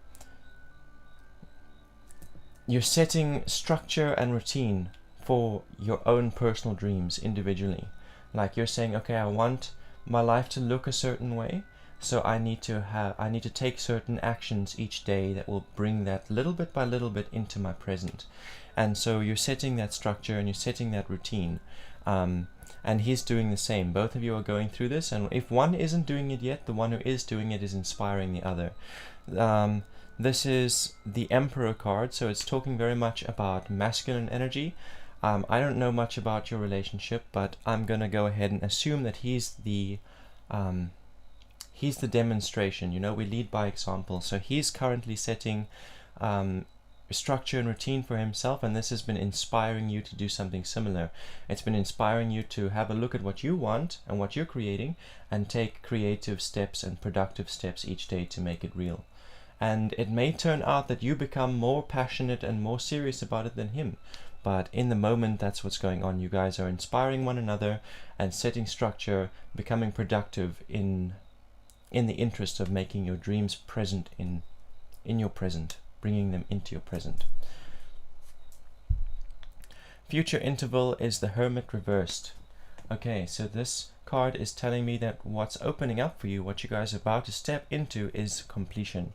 setting structure and routine for your own personal dreams individually. Like you're saying, okay, I want my life to look a certain way, so I need to take certain actions each day that will bring that little bit by little bit into my present. And so you're setting that structure and you're setting that routine, and he's doing the same. Both of you are going through this, and if one isn't doing it yet, the one who is doing it is inspiring the other. This is the Emperor card, so it's talking very much about masculine energy. I don't know much about your relationship, but I'm gonna go ahead and assume that he's the demonstration. You know, we lead by example. So he's currently setting structure and routine for himself, and this has been inspiring you to do something similar. It's been inspiring you to have a look at what you want and what you're creating, and take creative steps and productive steps each day to make it real. And it may turn out that you become more passionate and more serious about it than him, but in the moment that's what's going on. You guys are inspiring one another and setting structure, becoming productive in the interest of making your dreams present in your present, bringing them into your present. Future interval is the Hermit Reversed. Okay, so this card is telling me that what's opening up for you, what you guys are about to step into, is completion,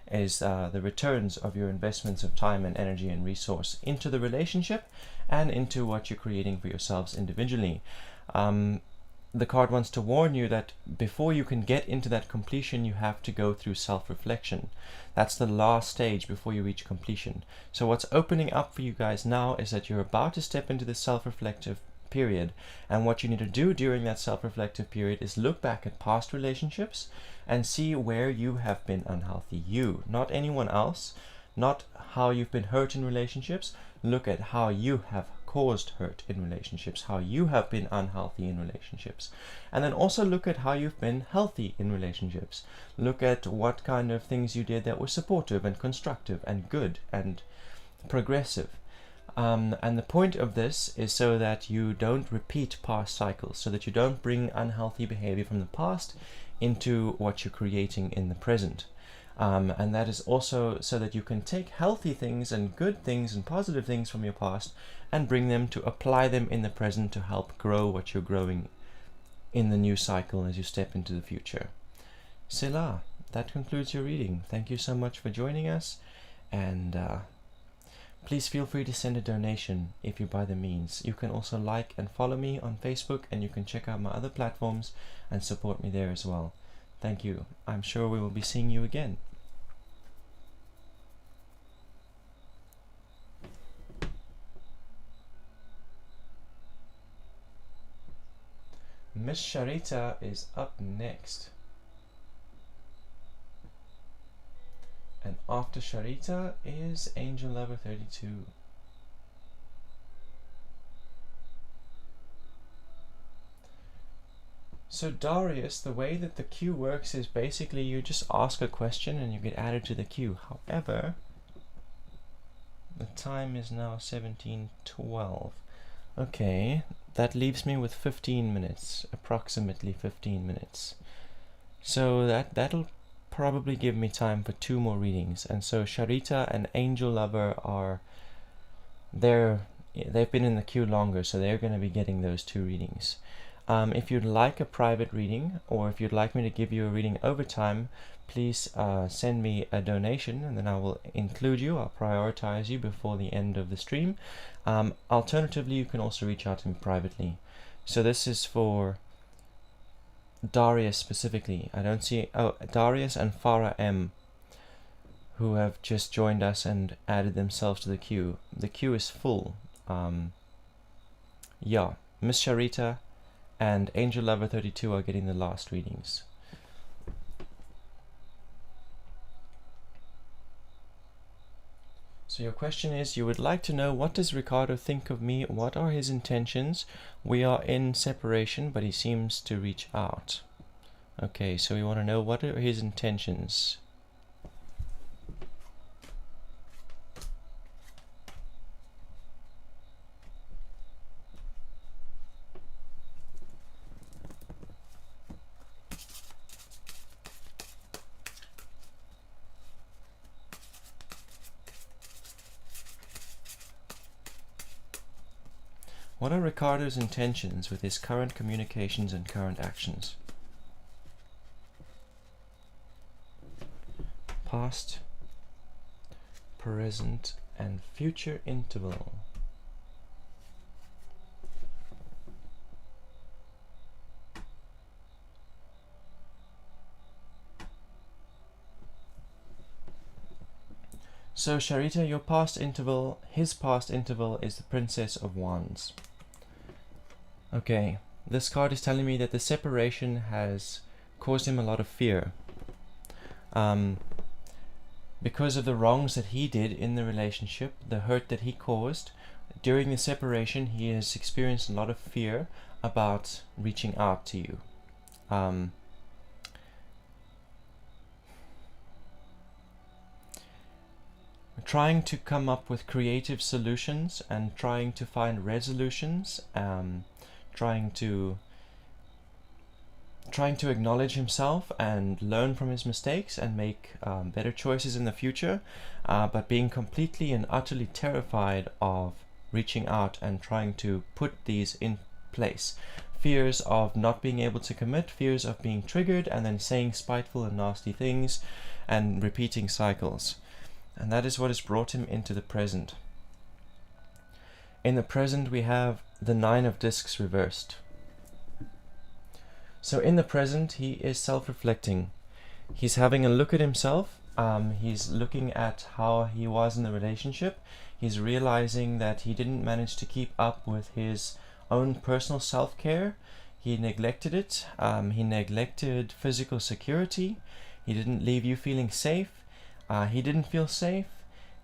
is the returns of your investments of time and energy and resource into the relationship and into what you're creating for yourselves individually. The card wants to warn you that before you can get into that completion, you have to go through self-reflection. That's the last stage before you reach completion. So what's opening up for you guys now is that you're about to step into this self-reflective period, and what you need to do during that self-reflective period is look back at past relationships and see where you have been unhealthy. You, not anyone else, not how you've been hurt in relationships. Look at how you have caused hurt in relationships, how you have been unhealthy in relationships. And then also look at how you've been healthy in relationships. Look at what kind of things you did that were supportive and constructive and good and progressive. And the point of this is so that you don't repeat past cycles, so that you don't bring unhealthy behavior from the past into what you're creating in the present. And that is also so that you can take healthy things and good things and positive things from your past and bring them to apply them in the present to help grow what you're growing in the new cycle as you step into the future. Selah, that concludes your reading. Thank you so much for joining us, and please feel free to send a donation if you by the means. You can also like and follow me on Facebook, and you can check out my other platforms and support me there as well. Thank you. I'm sure we will be seeing you again. Miss Sharita is up next. And after Sharita is Angel Lover 32. So Darius, the way that the queue works is basically you just ask a question and you get added to the queue. However, the time is now 17:12. Okay, that leaves me with 15 minutes, approximately 15 minutes. So that'll probably give me time for 2 more readings. And so Sharita and Angel Lover they've been in the queue longer, so they're going to be getting those 2 readings. If you'd like a private reading, or if you'd like me to give you a reading over time, please send me a donation, and then I will include you. I'll prioritize you before the end of the stream. Alternatively, you can also reach out to me privately. So this is for Darius specifically. I don't see... Oh, Darius and Farah M, who have just joined us and added themselves to the queue. The queue is full. Yeah, Miss Sharita and Angel Lover 32 are getting the last readings. So your question is, you would like to know, what does Ricardo think of me? What are his intentions? We are in separation, but he seems to reach out. Okay, so we want to know, what are his intentions? What are Ricardo's intentions with his current communications and current actions? Past, present, and future interval. So Sharita, your past interval, his past interval is the Princess of Wands. Okay, this card is telling me that the separation has caused him a lot of fear. Because of the wrongs that he did in the relationship, the hurt that he caused, during the separation he has experienced a lot of fear about reaching out to you. Trying to come up with creative solutions and trying to find resolutions, trying to acknowledge himself and learn from his mistakes and make better choices in the future, but being completely and utterly terrified of reaching out and trying to put these in place. Fears of not being able to commit, fears of being triggered and then saying spiteful and nasty things and repeating cycles. And that is what has brought him into the present. In the present we have the 9 of Discs reversed. So in the present he is self-reflecting. He's having a look at himself. He's looking at how he was in the relationship. He's realizing that he didn't manage to keep up with his own personal self-care. He neglected it. He neglected physical security. He didn't leave you feeling safe. He didn't feel safe.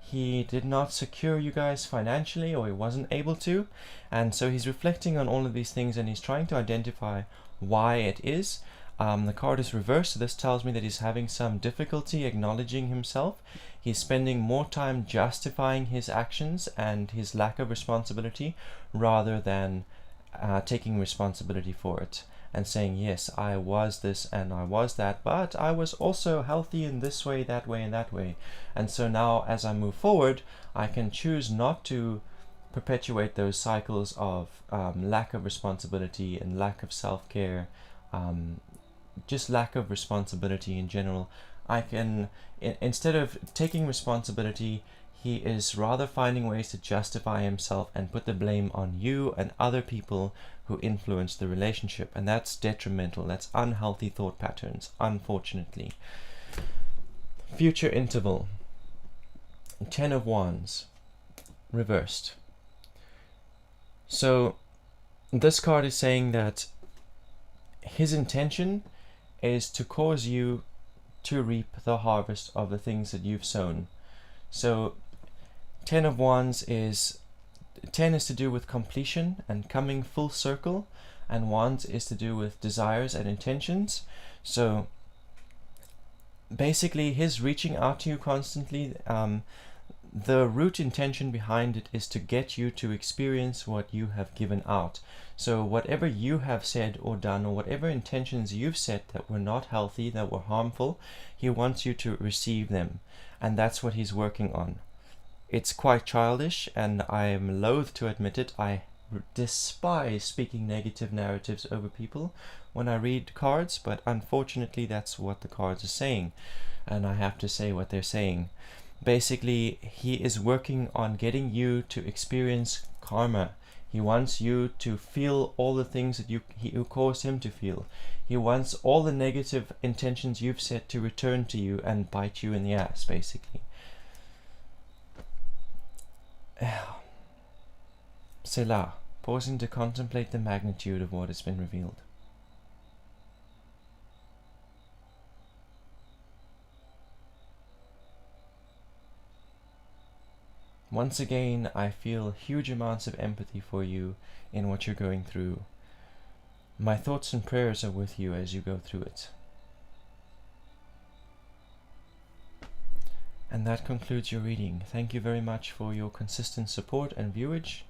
he did not secure you guys financially, or he wasn't able to, and so he's reflecting on all of these things and he's trying to identify why it is. The card is reversed, so this tells me that he's having some difficulty acknowledging himself. He's spending more time justifying his actions and his lack of responsibility rather than taking responsibility for it and saying, yes, I was this and I was that, but I was also healthy in this way, that way, and that way. And so now as I move forward, I can choose not to perpetuate those cycles of lack of responsibility and lack of self-care, just lack of responsibility in general. I can, instead of taking responsibility, he is rather finding ways to justify himself and put the blame on you and other people who influence the relationship. And that's detrimental. That's unhealthy thought patterns, unfortunately. Future interval. 10 of Wands. Reversed. So this card is saying that his intention is to cause you to reap the harvest of the things that you've sown. So 10 of Wands is 10 is to do with completion and coming full circle, and Wands is to do with desires and intentions. So basically his reaching out to you constantly, the root intention behind it is to get you to experience what you have given out. So whatever you have said or done, or whatever intentions you've set that were not healthy, that were harmful, he wants you to receive them, and that's what he's working on. It's quite childish, and I am loath to admit it. I despise speaking negative narratives over people when I read cards, but unfortunately that's what the cards are saying, and I have to say what they're saying. Basically, he is working on getting you to experience karma. He wants you to feel all the things that you caused him to feel. He wants all the negative intentions you've set to return to you and bite you in the ass, basically. Selah, pausing to contemplate the magnitude of what has been revealed. Once again, I feel huge amounts of empathy for you in what you're going through. My thoughts and prayers are with you as you go through it. And that concludes your reading. Thank you very much for your consistent support and viewage,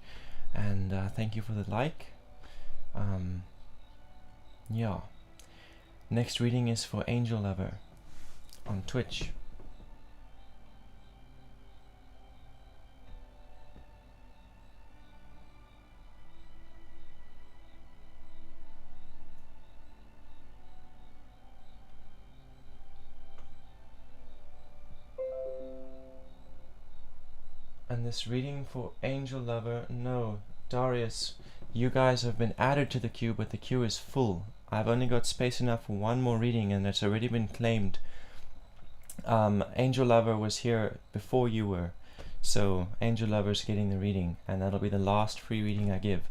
and thank you for the like. Yeah. Next reading is for Angel Lover on Twitch. And this reading for Angel Lover, no, Darius, you guys have been added to the queue, but the queue is full. I've only got space enough for one more reading, and it's already been claimed. Angel Lover was here before you were, so Angel Lover's getting the reading, and that'll be the last free reading I give.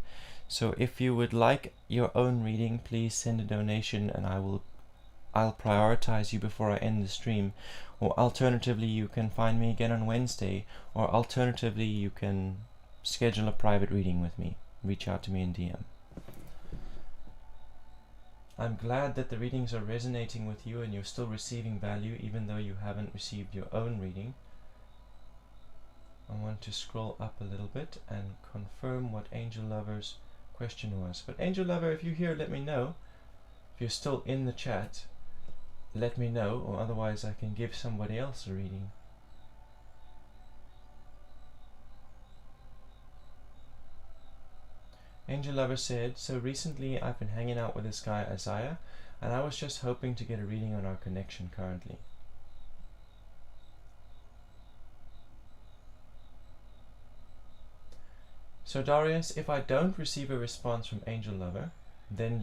So if you would like your own reading, please send a donation, and I'll prioritize you before I end the stream. Or alternatively, you can find me again on Wednesday, or alternatively, you can schedule a private reading with me. Reach out to me in DM. I'm glad that the readings are resonating with you and you're still receiving value even though you haven't received your own reading. I want to scroll up a little bit and confirm what Angel Lover's question was. But Angel Lover, if you're here, let me know. If you're still in the chat, let me know, or otherwise I can give somebody else a reading. Angel Lover said, so recently I've been hanging out with this guy Isaiah, and I was just hoping to get a reading on our connection currently. So Darius, if I don't receive a response from Angel Lover, then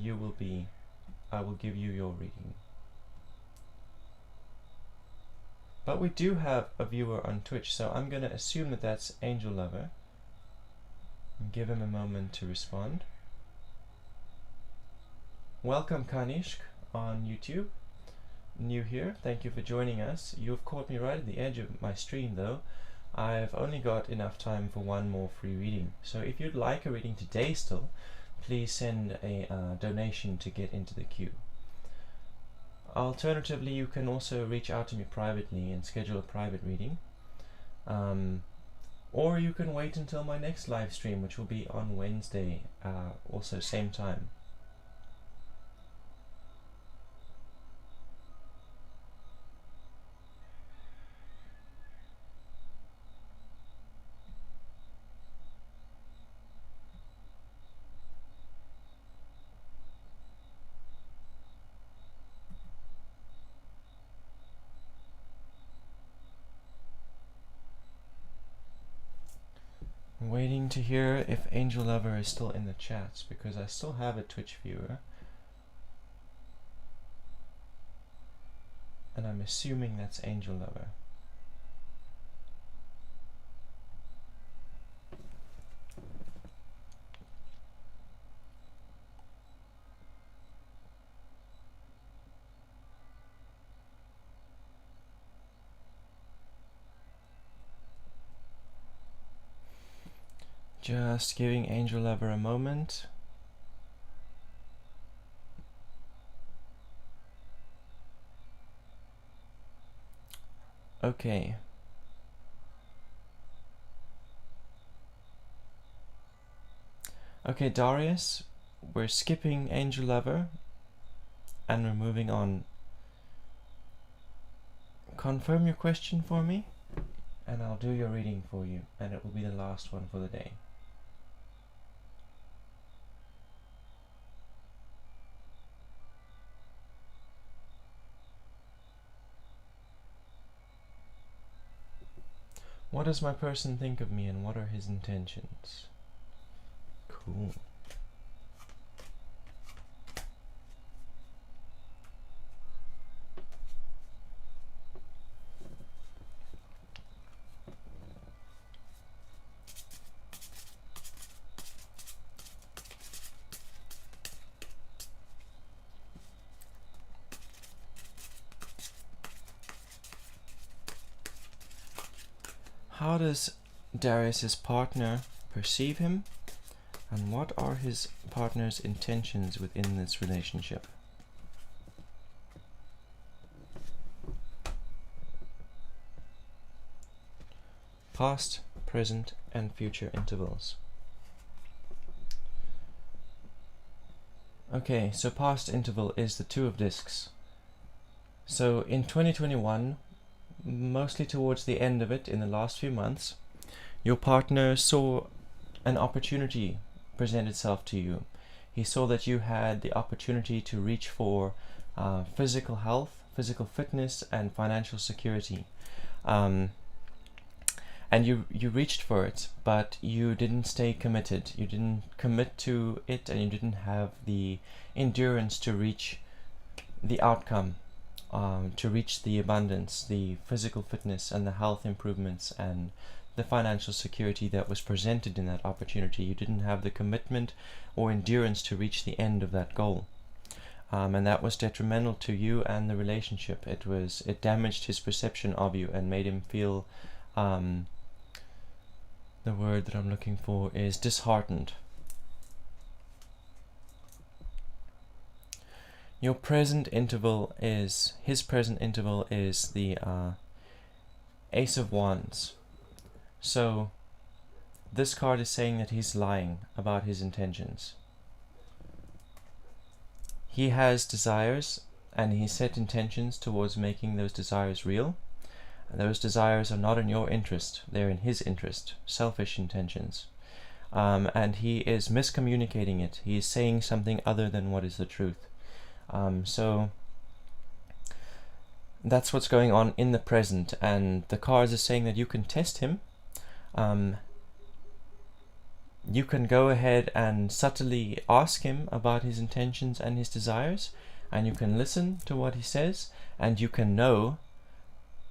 I will give you your reading. But we do have a viewer on Twitch, so I'm going to assume that that's Angel Lover. And give him a moment to respond. Welcome Kanishk on YouTube. New here, thank you for joining us. You've caught me right at the edge of my stream though. I've only got enough time for one more free reading. So if you'd like a reading today still, please send a donation to get into the queue. Alternatively, you can also reach out to me privately and schedule a private reading. Or you can wait until my next live stream, which will be on Wednesday, also same time. I'm waiting to hear if Angel Lover is still in the chats, because I still have a Twitch viewer. And I'm assuming that's Angel Lover. Just giving Angel Lover a moment. Okay. Okay, Darius, we're skipping Angel Lover and we're moving on. Confirm your question for me and I'll do your reading for you, and it will be the last one for the day. What does my person think of me and what are his intentions? Cool. How does Darius's partner perceive him, and what are his partner's intentions within this relationship? Past, present, and future intervals. Okay, so past interval is the Two of Discs. So in 2021, mostly towards the end of it, in the last few months, your partner saw an opportunity present itself to you. He saw that you had the opportunity to reach for physical health, physical fitness, and financial security. And you reached for it, but you didn't stay committed. You didn't commit to it, and you didn't have the endurance to reach the outcome. To reach the abundance, the physical fitness and the health improvements and the financial security that was presented in that opportunity. You didn't have the commitment or endurance to reach the end of that goal. And that was detrimental to you and the relationship. It damaged his perception of you and made him feel, the word that I'm looking for is disheartened. Your present interval is, his present interval is the Ace of Wands. So this card is saying that he's lying about his intentions. He has desires and he set intentions towards making those desires real. And those desires are not in your interest, they're in his interest, selfish intentions. And he is miscommunicating it. He is saying something other than what is the truth. So that's what's going on in the present, and the cards are saying that you can test him. You can go ahead and subtly ask him about his intentions and his desires, and you can listen to what he says, and you can know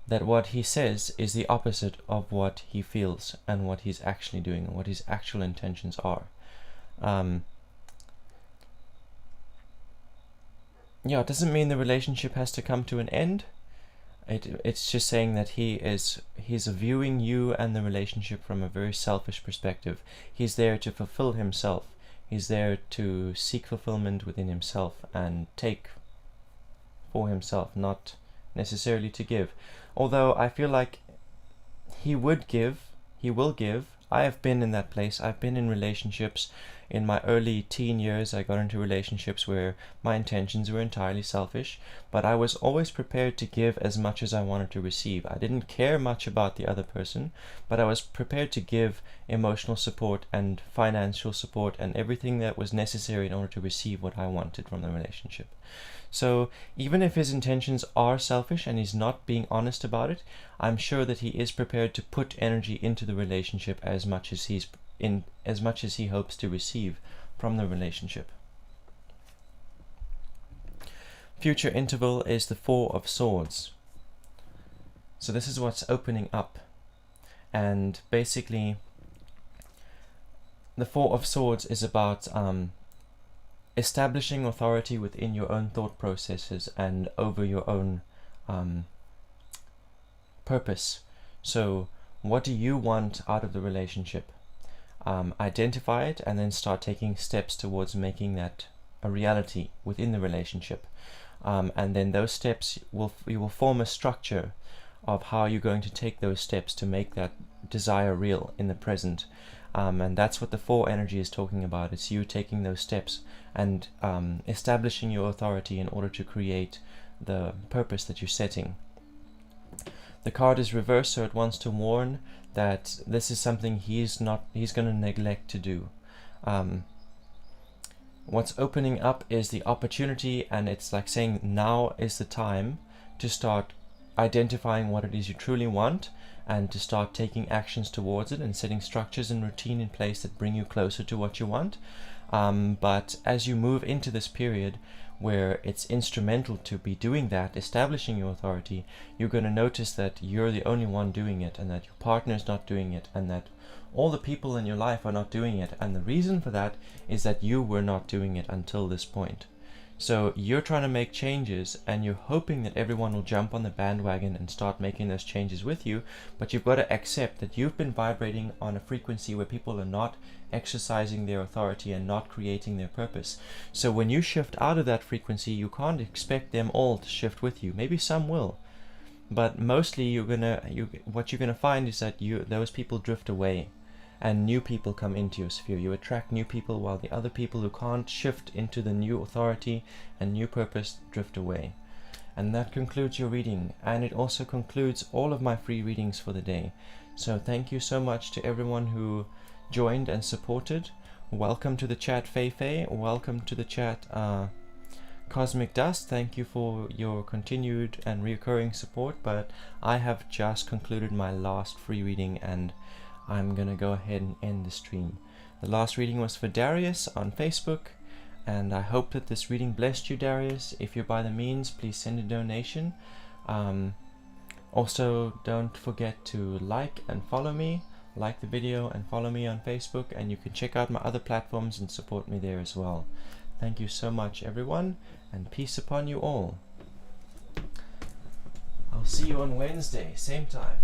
that what he says is the opposite of what he feels and what he's actually doing and what his actual intentions are. Yeah, it doesn't mean the relationship has to come to an end. It's just saying that he's viewing you and the relationship from a very selfish perspective. He's there to fulfill himself. He's there to seek fulfillment within himself and take for himself, not necessarily to give. Although I feel like he will give. I have been in that place. I've been in relationships. In my early teen years, I got into relationships where my intentions were entirely selfish, but I was always prepared to give as much as I wanted to receive. I didn't care much about the other person, but I was prepared to give emotional support and financial support and everything that was necessary in order to receive what I wanted from the relationship. So even if his intentions are selfish and he's not being honest about it, I'm sure that he is prepared to put energy into the relationship as much as he hopes to receive from the relationship. Future interval is the Four of Swords. So this is what's opening up. And basically, the Four of Swords is about establishing authority within your own thought processes and over your own purpose. So what do you want out of the relationship? Identify it and then start taking steps towards making that a reality within the relationship. And then those steps you will form a structure of how you're going to take those steps to make that desire real in the present. And that's what the Four energy is talking about. It's you taking those steps and establishing your authority in order to create the purpose that you're setting. The card is reversed, so it wants to warn that this is something he's going to neglect to do. What's opening up is the opportunity, and it's like saying now is the time to start identifying what it is you truly want and to start taking actions towards it and setting structures and routine in place that bring you closer to what you want. But as you move into this period where it's instrumental to be doing that, establishing your authority, you're going to notice that you're the only one doing it and that your partner's not doing it and that all the people in your life are not doing it. And the reason for that is that you were not doing it until this point. So you're trying to make changes and you're hoping that everyone will jump on the bandwagon and start making those changes with you, but you've got to accept that you've been vibrating on a frequency where people are not exercising their authority and not creating their purpose. So when you shift out of that frequency, you can't expect them all to shift with you. Maybe some will, but mostly what you're gonna find is that those people drift away and new people come into your sphere. You attract new people while the other people who can't shift into the new authority and new purpose drift away. And that concludes your reading, and it also concludes all of my free readings for the day. So thank you so much to everyone who joined and supported. Welcome to the chat, Feifei. Welcome to the chat, Cosmic Dust. Thank you for your continued and recurring support, but I have just concluded my last free reading and I'm gonna go ahead and end the stream. The last reading was for Darius on Facebook, and I hope that this reading blessed you, Darius. If you're by the means, please send a donation. Also, don't forget to like and follow me. Like the video and follow me on Facebook, and you can check out my other platforms and support me there as well. Thank you so much, everyone, and peace upon you all. I'll see you on Wednesday, same time.